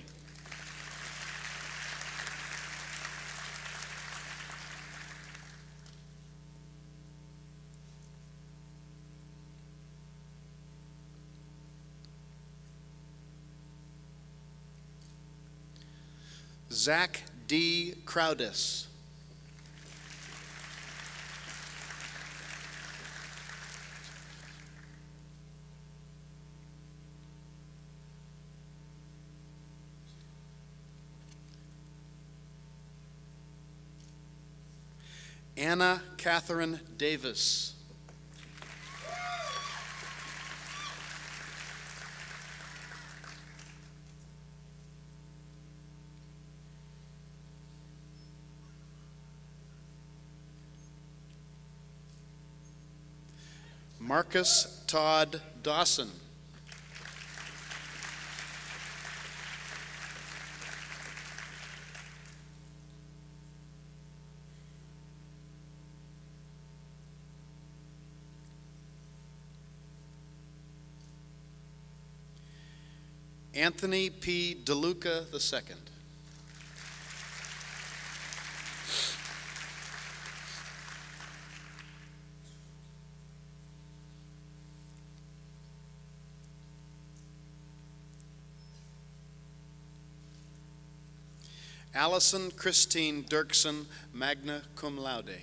Speaker 6: Zach D. Crowdis. Anna Catherine Davis. Marcus Todd Dawson. Anthony P. DeLuca II. Allison Christine Dirksen, magna cum laude.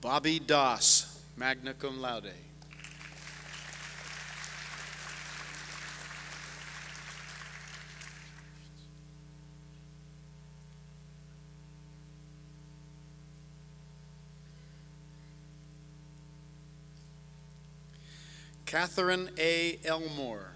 Speaker 6: Bobby Doss, magna cum laude. Catherine A. Elmore.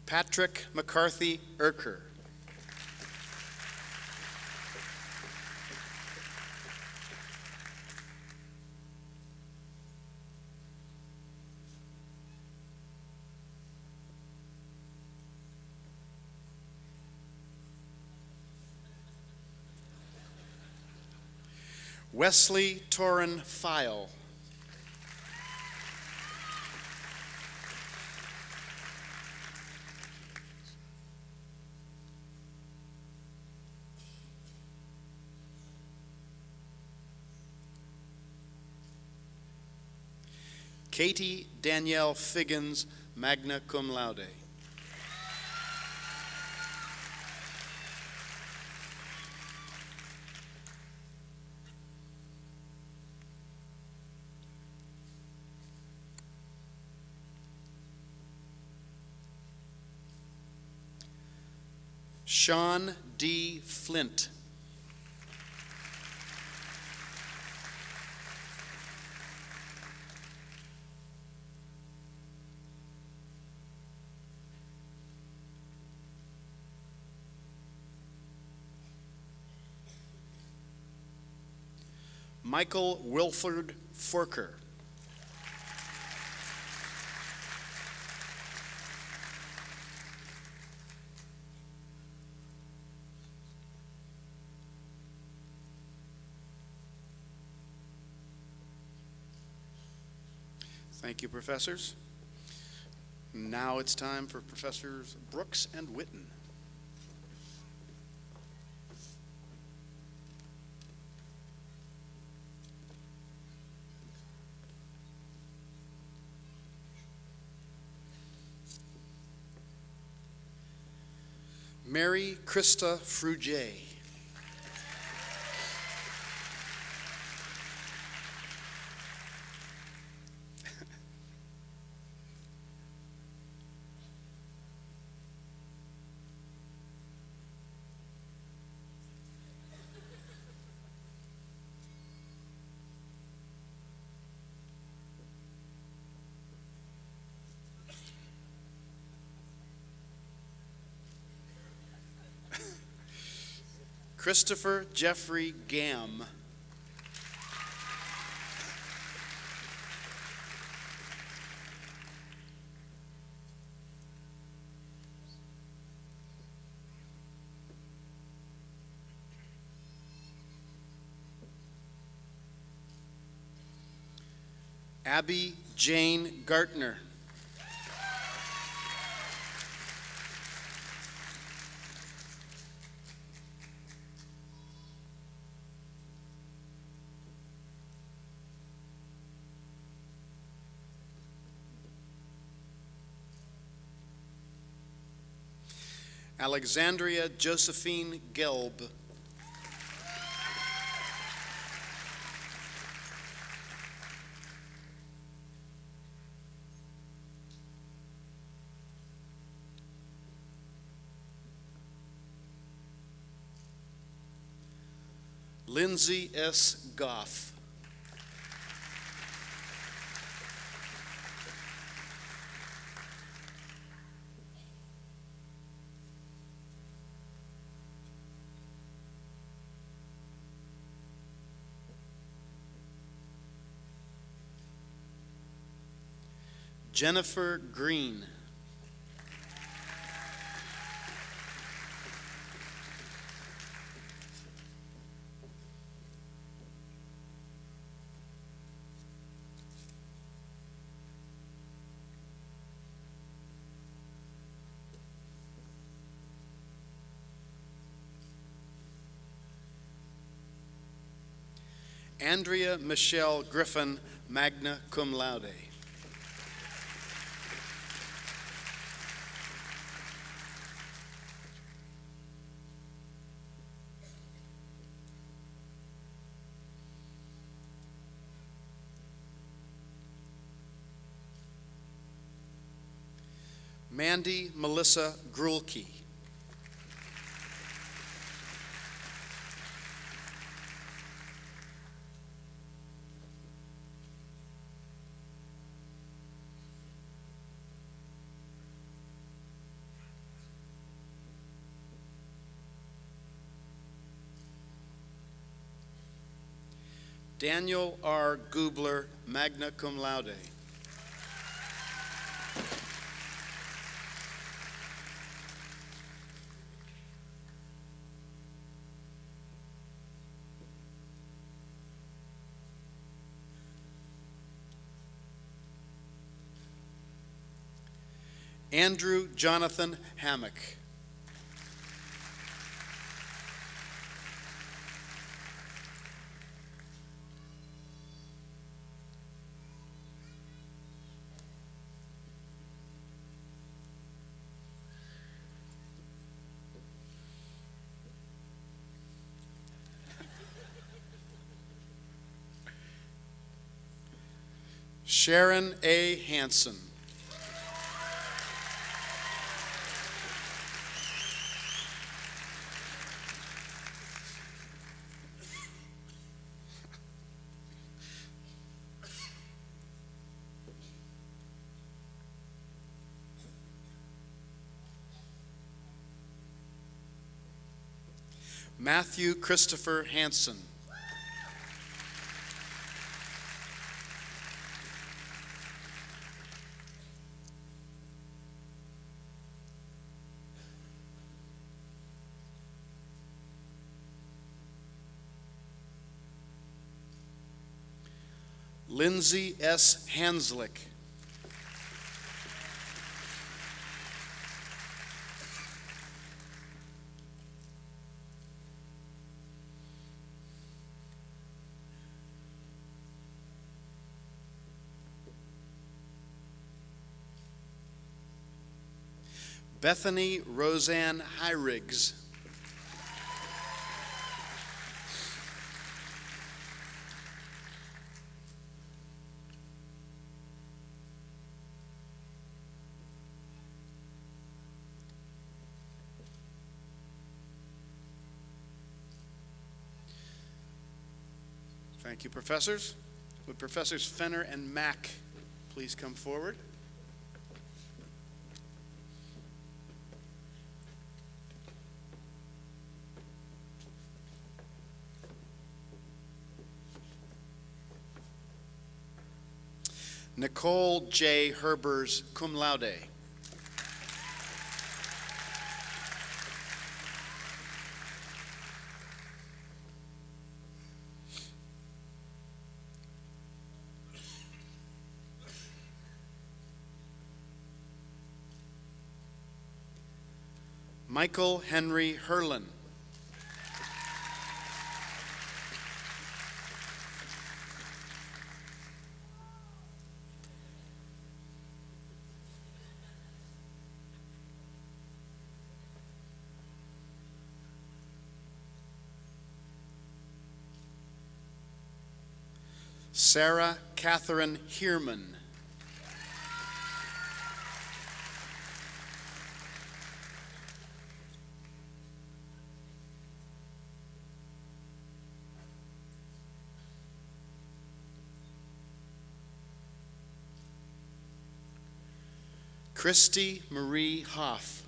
Speaker 6: Patrick McCarthy Erker. Wesley Torrin File. Katie Danielle Figgins, magna cum laude. Sean D. Flint. Michael Wilford Forker. Thank you, professors. Now it's time for Professors Brooks and Witten. Mary Krista Frugier. Christopher Jeffrey Gamm. Abby Jane Gartner. Alexandria Josephine Gelb. Lindsay S. Goff. Jennifer Green. Andrea Michelle Griffin, magna cum laude. Mandy Melissa Grulke. Daniel R. Gubler, magna cum laude. Andrew Jonathan Hammock. Sharon A. Hansen. Matthew Christopher Hansen. Lindsay S. Hanslick. Bethany Roseanne Hyrigs. Thank you, professors. Would Professors Fenner and Mack please come forward? Nicole J. Herbers, cum laude. Michael Henry Herlin. Sarah Catherine Heerman. Christy Marie Hoff.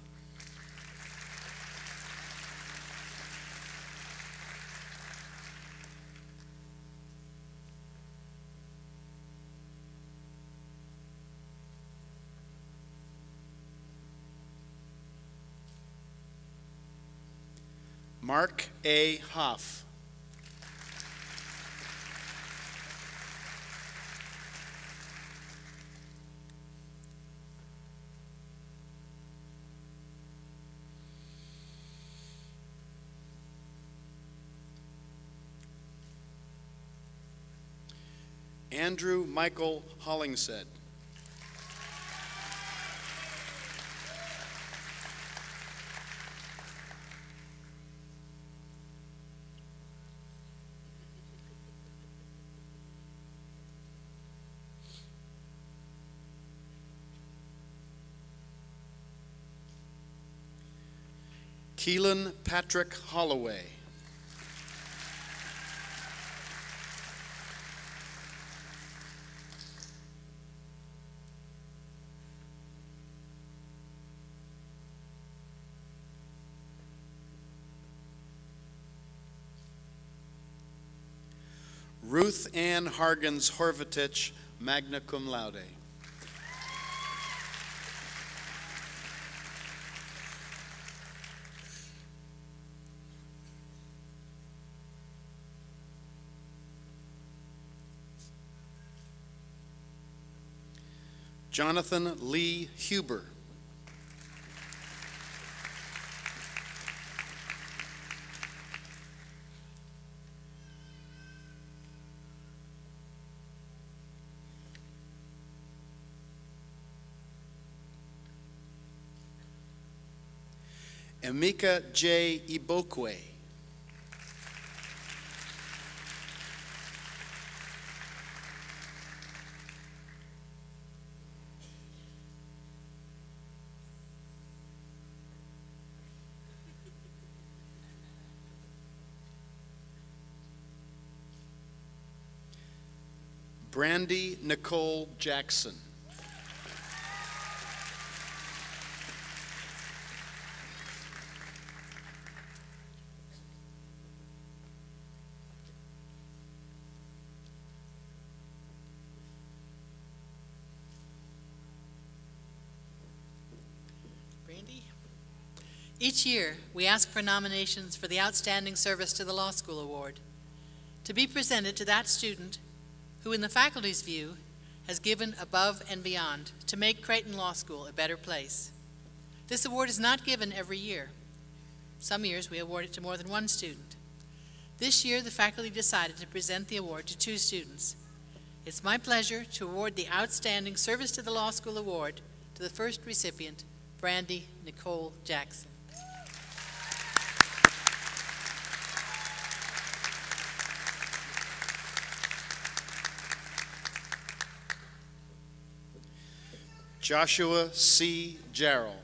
Speaker 6: Mark A. Hoff. Andrew Michael Hollingshead. Keelan Patrick Holloway. Ruth Ann Hargens Horvatich, magna cum laude. Jonathan Lee Huber. Emeka J. Ibokwe. Brandy Nicole Jackson.
Speaker 1: Brandy? Each year, we ask for nominations for the Outstanding Service to the Law School Award to be presented to that student who, in the faculty's view, has given above and beyond to make Creighton Law School a better place. This award is not given every year. Some years we award it to more than one student. This year, the faculty decided to present the award to 2 students. It's my pleasure to award the Outstanding Service to the Law School Award to the first recipient, Brandy Nicole Jackson.
Speaker 6: Joshua C. Jarrell.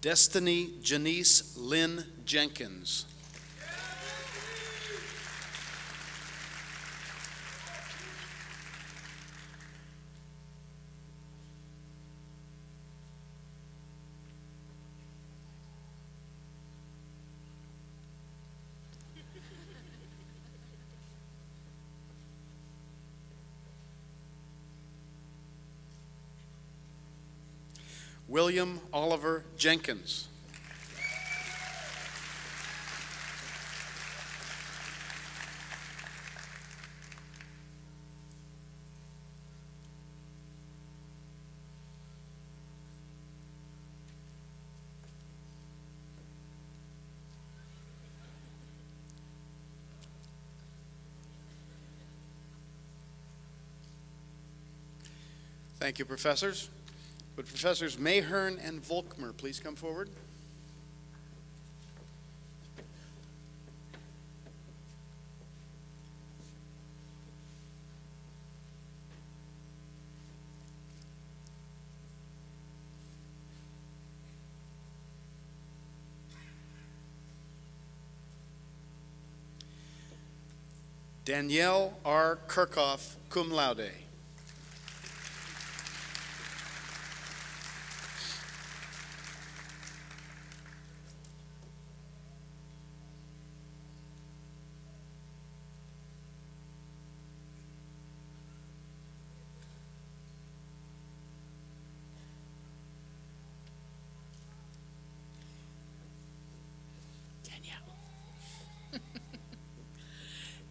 Speaker 6: Destiny Janice Lynn Jenkins. William Oliver Jenkins. Thank you, professors. Would Professors Mahern and Volkmer please come forward? Danielle R. Kirchhoff, cum laude.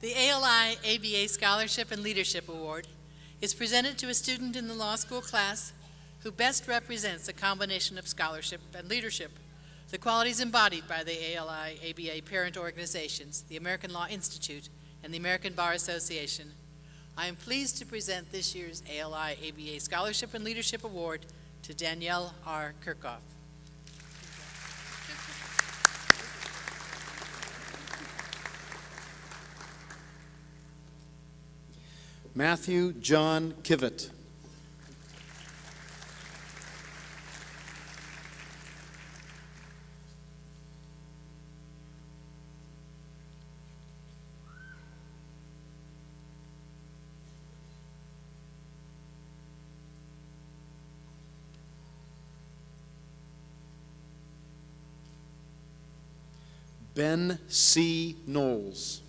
Speaker 1: The ALI ABA Scholarship and Leadership Award is presented to a student in the law school class who best represents a combination of scholarship and leadership, the qualities embodied by the ALI ABA parent organizations, the American Law Institute, and the American Bar Association. I am pleased to present this year's ALI ABA Scholarship and Leadership Award to Danielle R. Kirchhoff.
Speaker 6: Matthew John Kivett. Ben C. Knowles.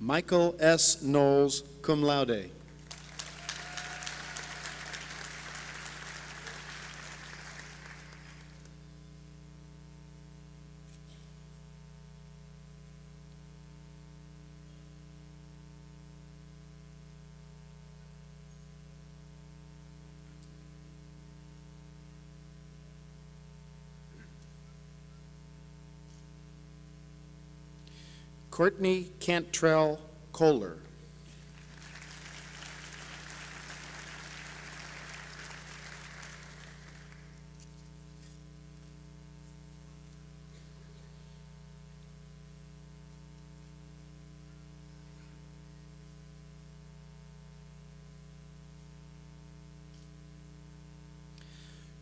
Speaker 6: Michael S. Knowles, cum laude. Courtney Cantrell Kohler.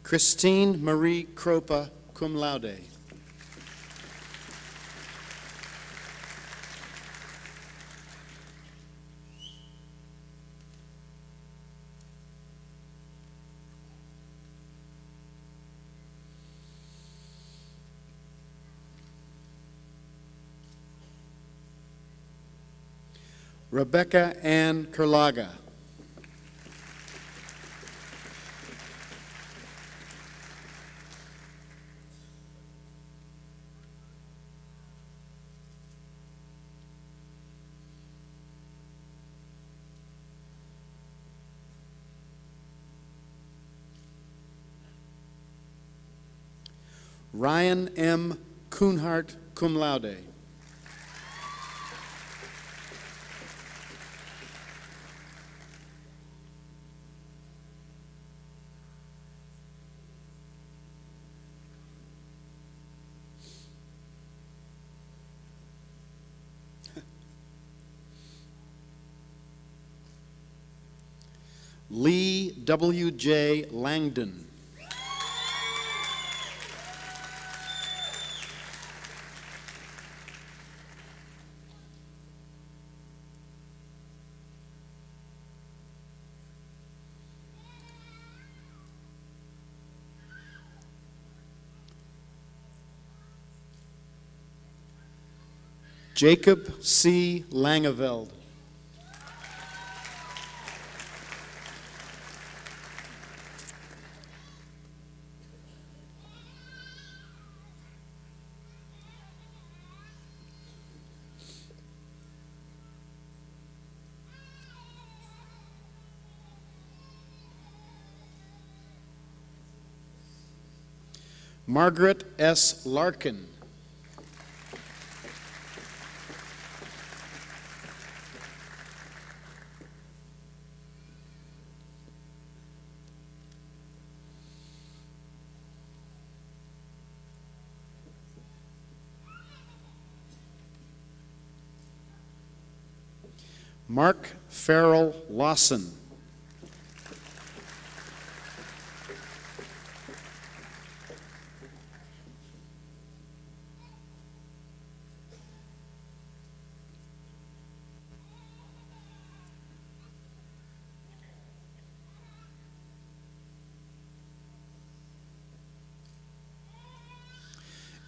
Speaker 6: Christine Marie Kropa, cum laude. Rebecca Ann Kerlaga. Ryan M. Kuhnhart, cum laude. Lee W. J. Langdon. Jacob C. Langeveld. Margaret S. Larkin. Mark Farrell Lawson.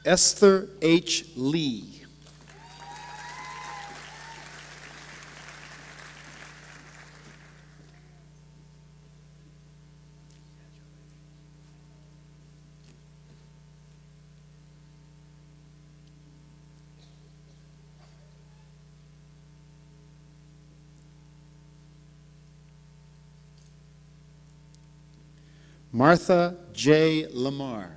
Speaker 6: Esther H. Lee. Martha J. Lamar.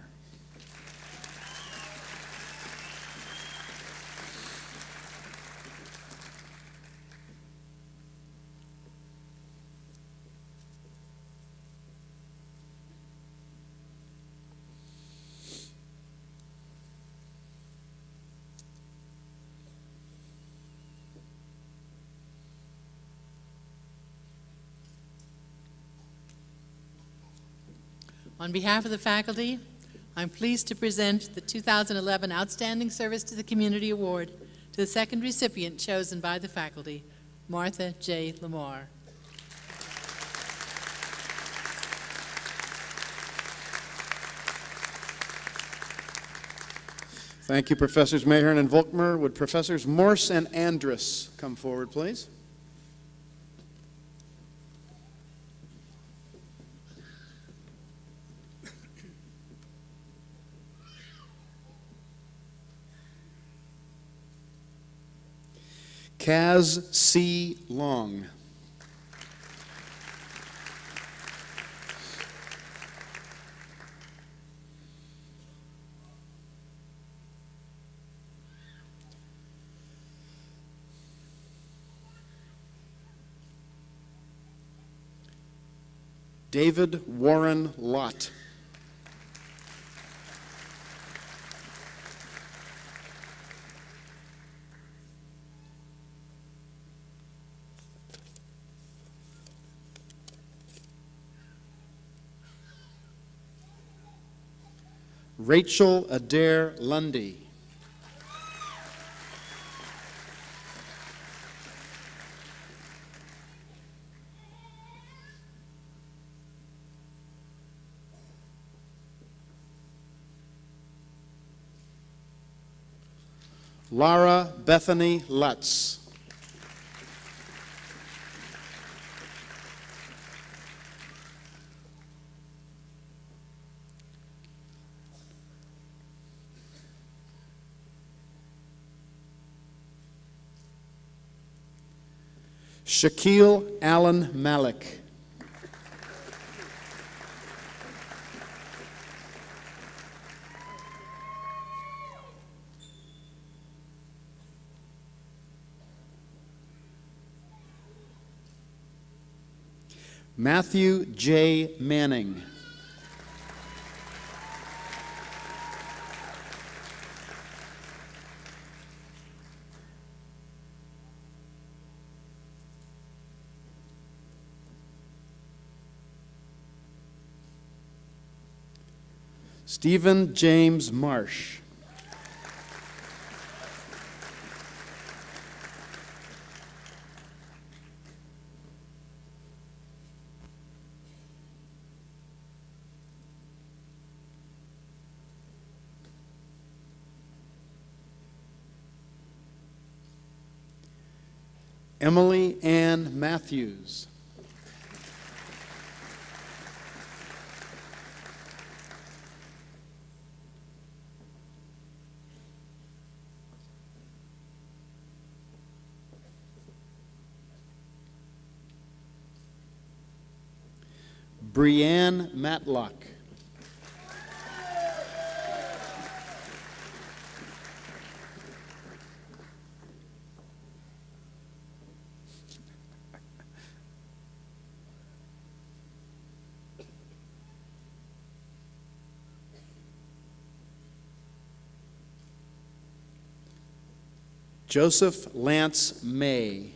Speaker 1: On behalf of the faculty, I'm pleased to present the 2011 Outstanding Service to the Community Award to the second recipient chosen by the faculty, Martha J. Lamar.
Speaker 6: Thank you, Professors Mahern and Volkmer. Would Professors Morse and Andrus come forward, please? Kaz C. Long. David Warren Lott. Rachel Adair Lundy. Lara Bethany Lutz. Shaquille Allen Malik. Matthew J. Manning. Stephen James Marsh. Emily Ann Matthews. Brianne Matlock. Joseph Lance May.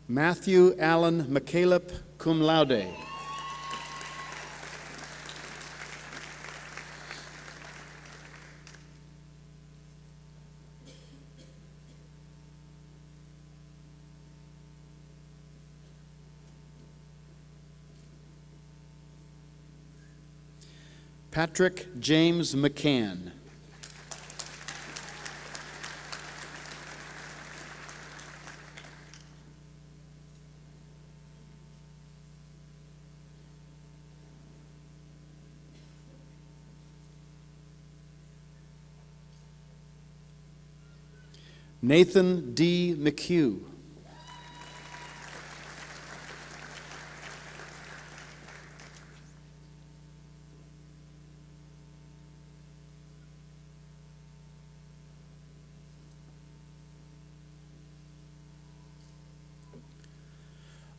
Speaker 6: Matthew Allen McCaleb, cum laude. Patrick James McCann. Nathan D. McHugh.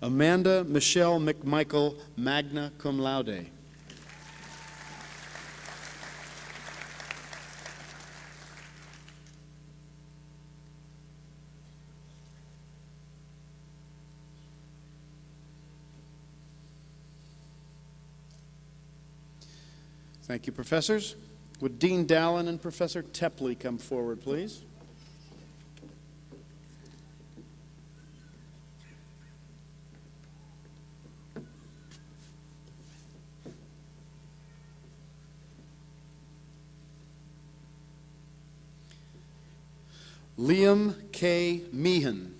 Speaker 6: Amanda Michelle McMichael, magna cum laude. Thank you, professors. Would Dean Dallin and Professor Tepley come forward, please? Liam K. Meehan.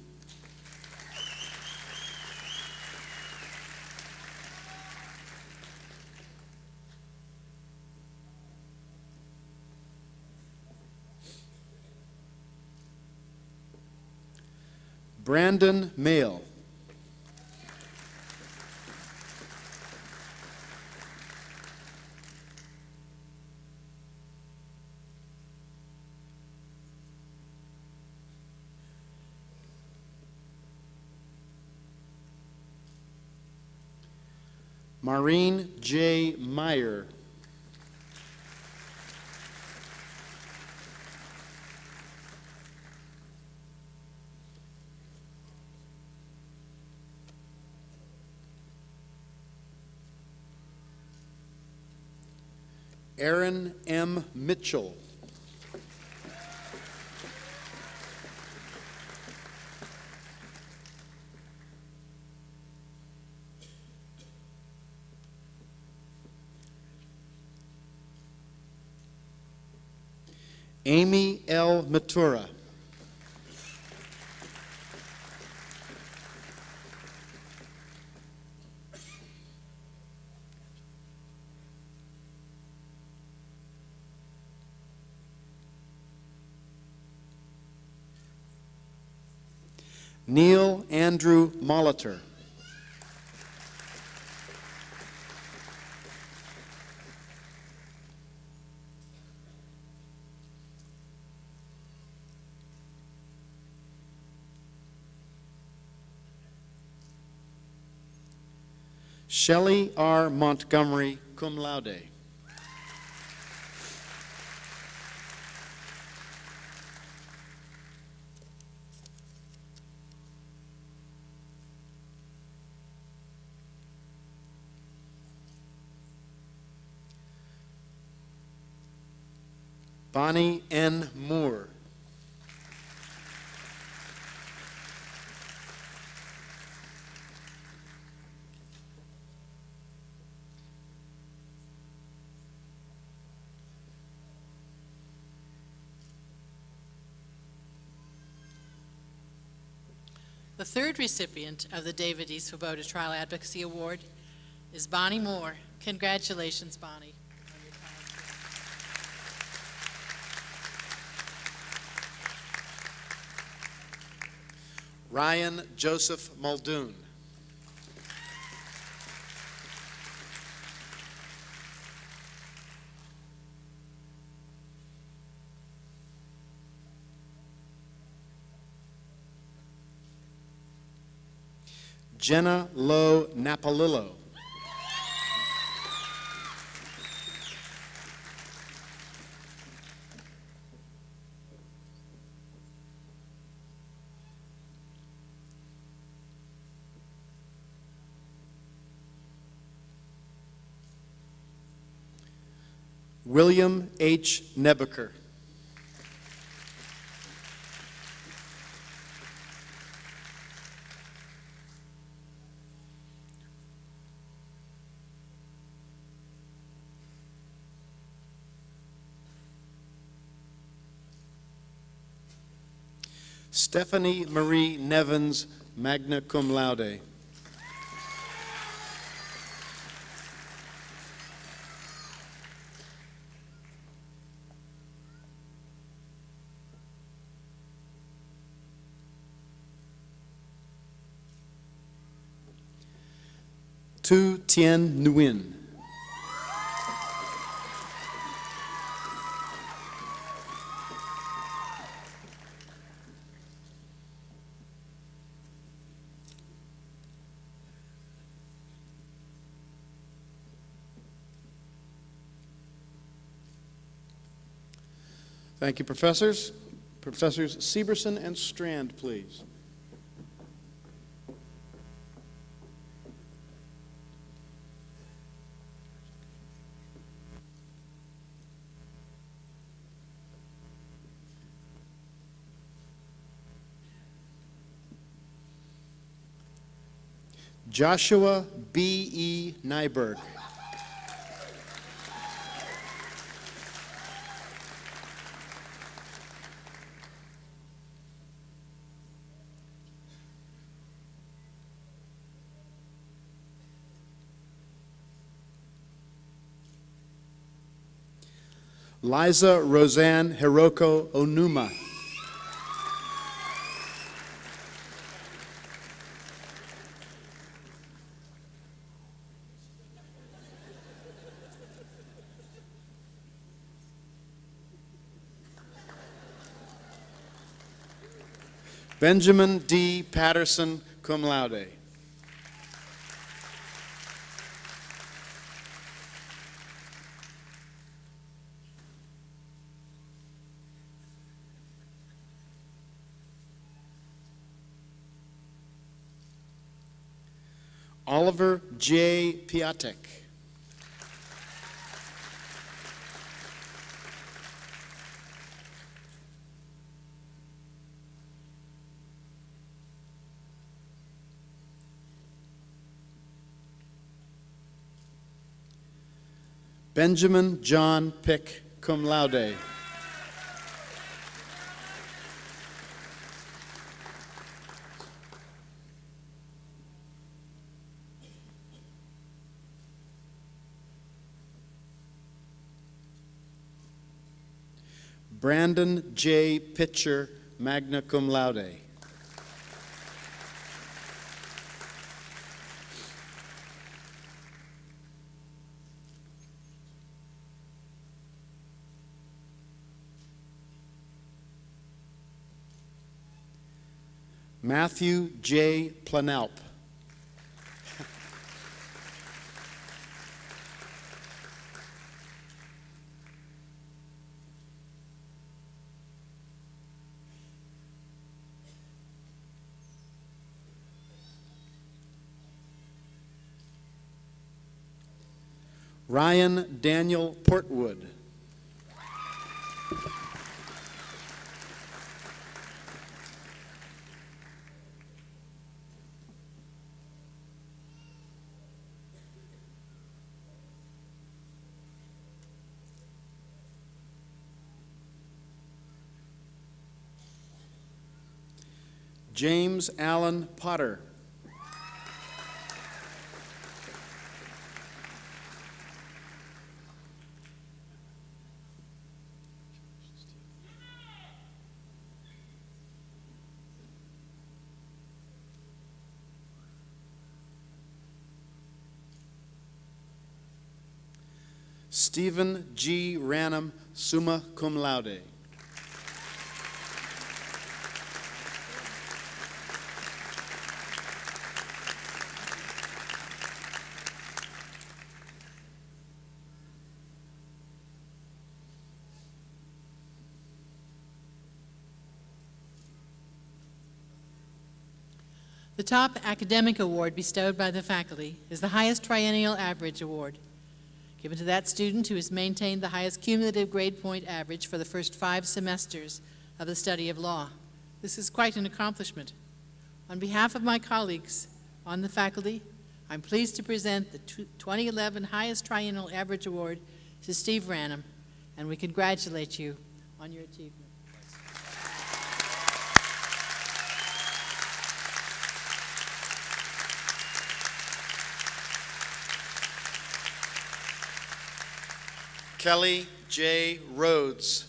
Speaker 6: Brandon Mail. Maureen J. Meyer. Aaron M. Mitchell. Amy L. Matura. Neil Andrew Molitor. Shelley R. Montgomery, cum laude. Bonnie N. Moore.
Speaker 1: The third recipient of the David E. Swoboda Trial Advocacy Award is Bonnie Moore. Congratulations, Bonnie.
Speaker 6: Ryan Joseph Muldoon. Jenna Lowe Napalillo. William H. Nebeker. Stephanie Marie Nevins, magna cum laude. Tu Tien Nguyen. Thank you, professors. Professors Severson and Strand, please. Joshua B. E. Nyberg. Liza Roseanne Hiroko Onuma. Benjamin D. Patterson, cum laude. Oliver J. Piatek. Benjamin John Pick, cum laude. Brandon J. Pitcher, magna cum laude. Matthew J. Planelp. Ryan Daniel Portwood. James Allen Potter. Stephen G. Ranum, summa cum laude.
Speaker 1: The top academic award bestowed by the faculty is the highest triennial average award, given to that student who has maintained the highest cumulative grade point average for the first 5 semesters of the study of law. This is quite an accomplishment. On behalf of my colleagues on the faculty, I'm pleased to present the 2011 highest triennial average award to Steve Ranum, and we congratulate you on your achievement.
Speaker 6: Kelly J. Rhodes.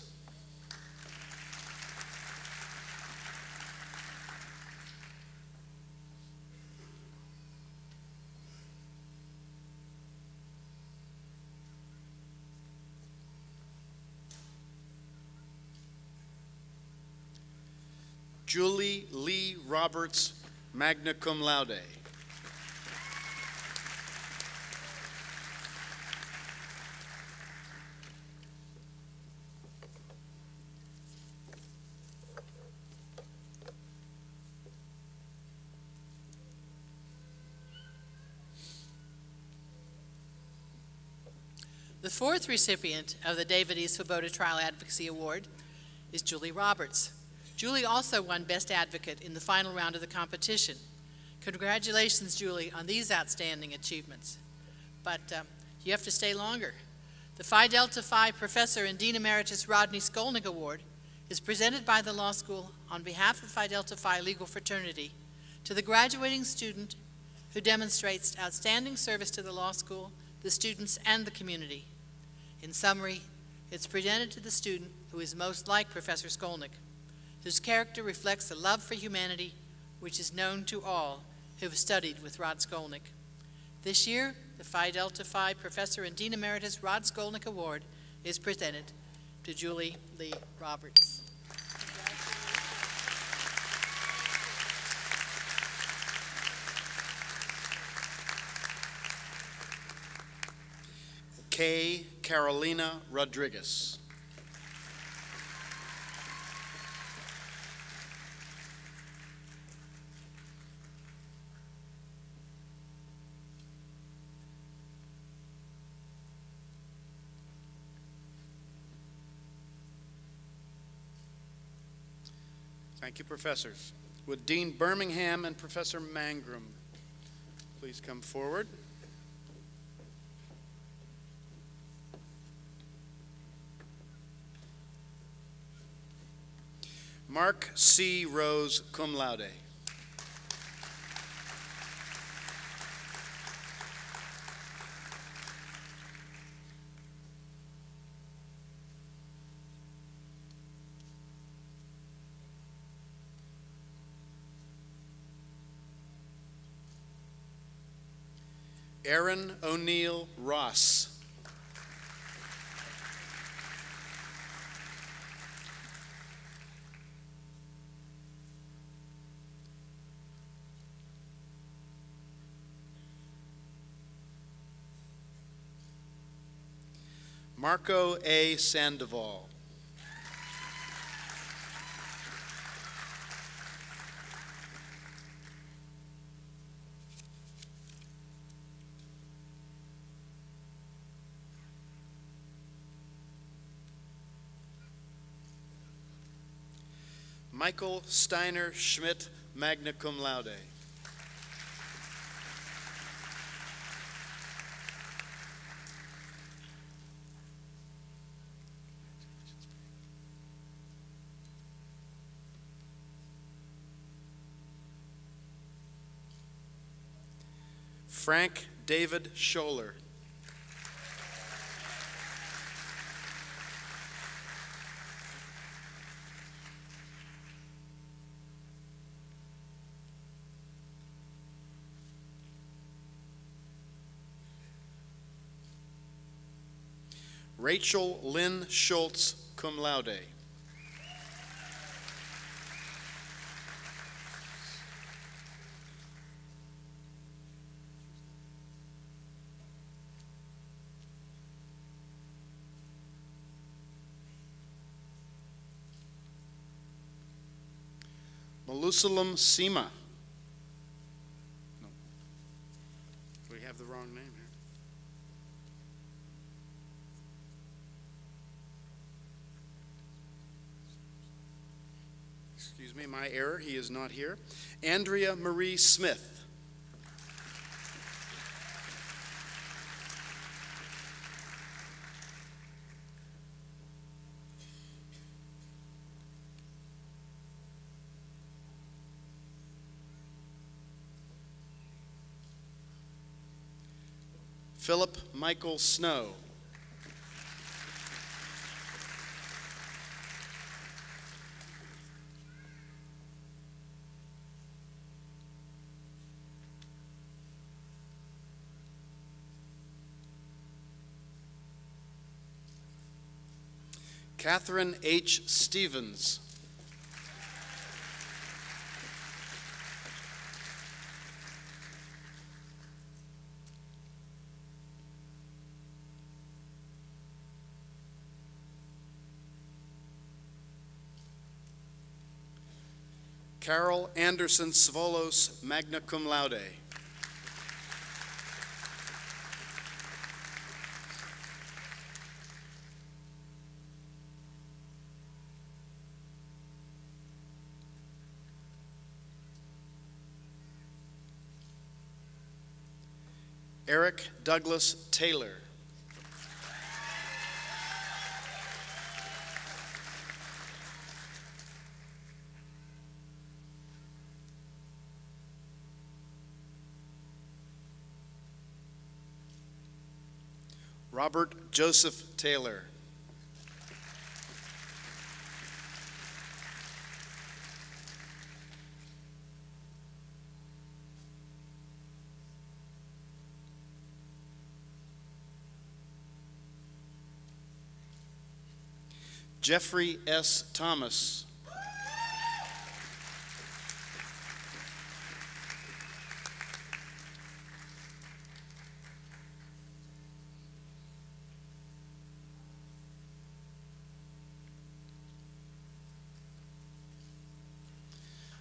Speaker 6: Julie Lee Roberts, magna cum laude.
Speaker 1: The 4th recipient of the David E. Svoboda Trial Advocacy Award is Julie Roberts. Julie also won Best Advocate in the final round of the competition. Congratulations, Julie, on these outstanding achievements. But you have to stay longer. The Phi Delta Phi Professor and Dean Emeritus Rodney Skolnick Award is presented by the law school on behalf of Phi Delta Phi Legal Fraternity to the graduating student who demonstrates outstanding service to the law school, the students, and the community. In summary, it's presented to the student who is most like Professor Skolnick, whose character reflects a love for humanity which is known to all who have studied with Rod Skolnick. This year, the Phi Delta Phi Professor and Dean Emeritus Rod Skolnick Award is presented to Julie Lee Roberts.
Speaker 6: Kay Carolina Rodriguez. Thank you, professors. Would Dean Birmingham and Professor Mangrum please come forward? Mark C. Rose, cum laude. Aaron O'Neill Ross. Marco A. Sandoval. Michael Steiner Schmidt, magna cum laude. Frank David Scholler. Rachel Lynn Schultz, cum laude. Malusalam Sima. No. We have the wrong name here. Excuse me, my error, he is not here. Andrea Marie Smith. Philip Michael Snow. Catherine H. Stevens. Carol Anderson Svolos, magna cum laude. Eric Douglas Taylor. Robert Joseph Taylor. Jeffrey S. Thomas.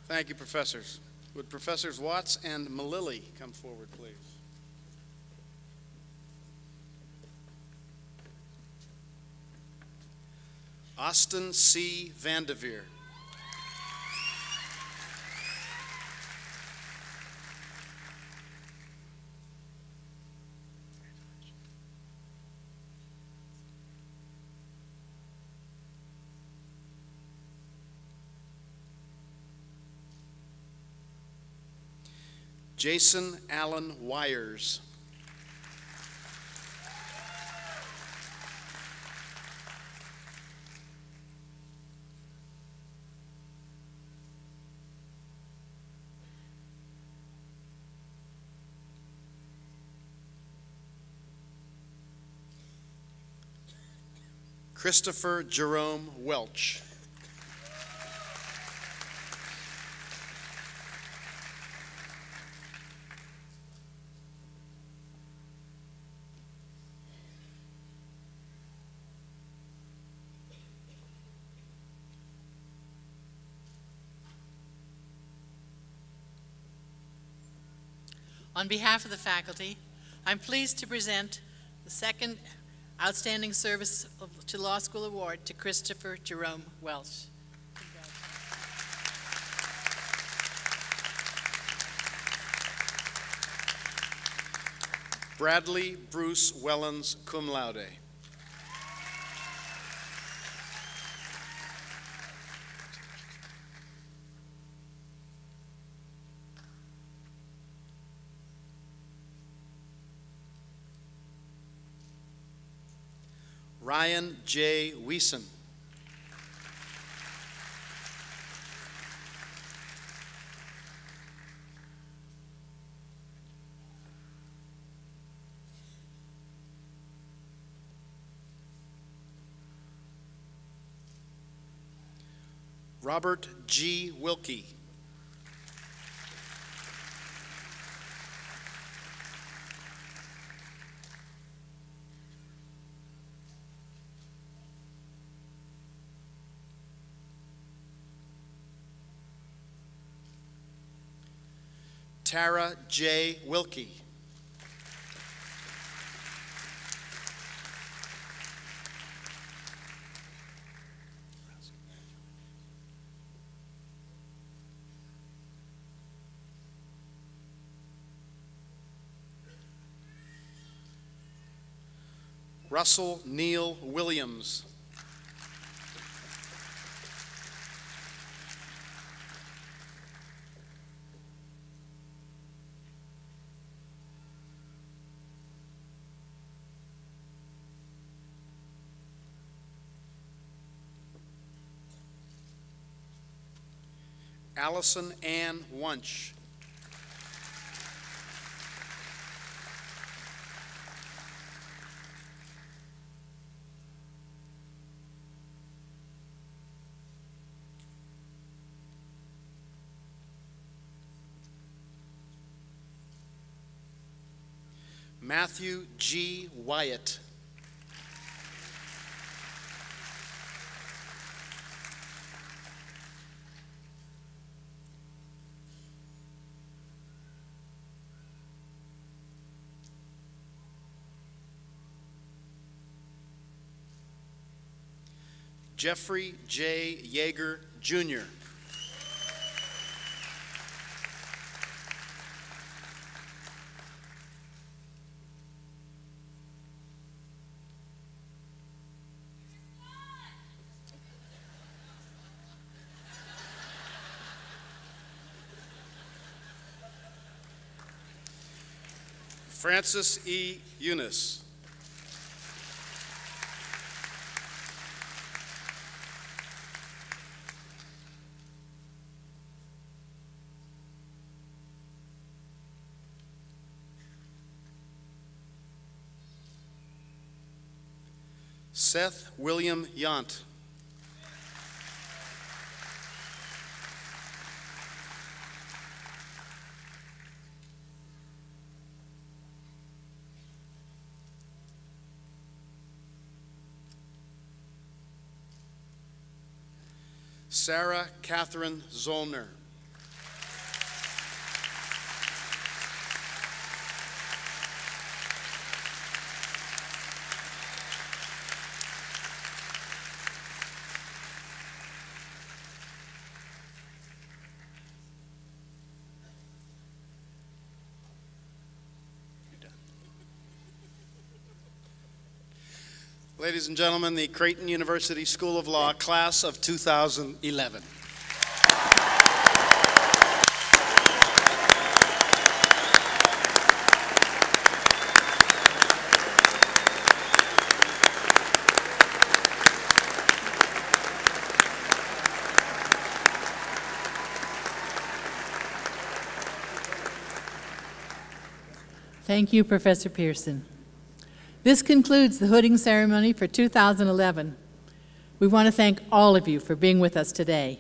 Speaker 6: Thank you, professors. Would Professors Watts and Malili come forward, please? Austin C. Vandeveer. Jason Allen Wires. Christopher Jerome Welch.
Speaker 1: On behalf of the faculty, I'm pleased to present the second Outstanding Service to Law School Award to Christopher Jerome Welsh.
Speaker 6: Bradley Bruce Wellens, cum laude. Ryan J. Wiesen. Robert G. Wilkie. Tara J. Wilkie. Russell Neal Williams. Allison Ann Wunsch. Matthew G. Wyatt. Jeffrey J. Yeager, Jr. Francis E. Eunice. Seth William Yant. Sarah Catherine Zollner. Ladies and gentlemen, the Creighton University School of Law class of 2011.
Speaker 1: Thank you, Professor Pearson. This concludes the hooding ceremony for 2011. We want to thank all of you for being with us today.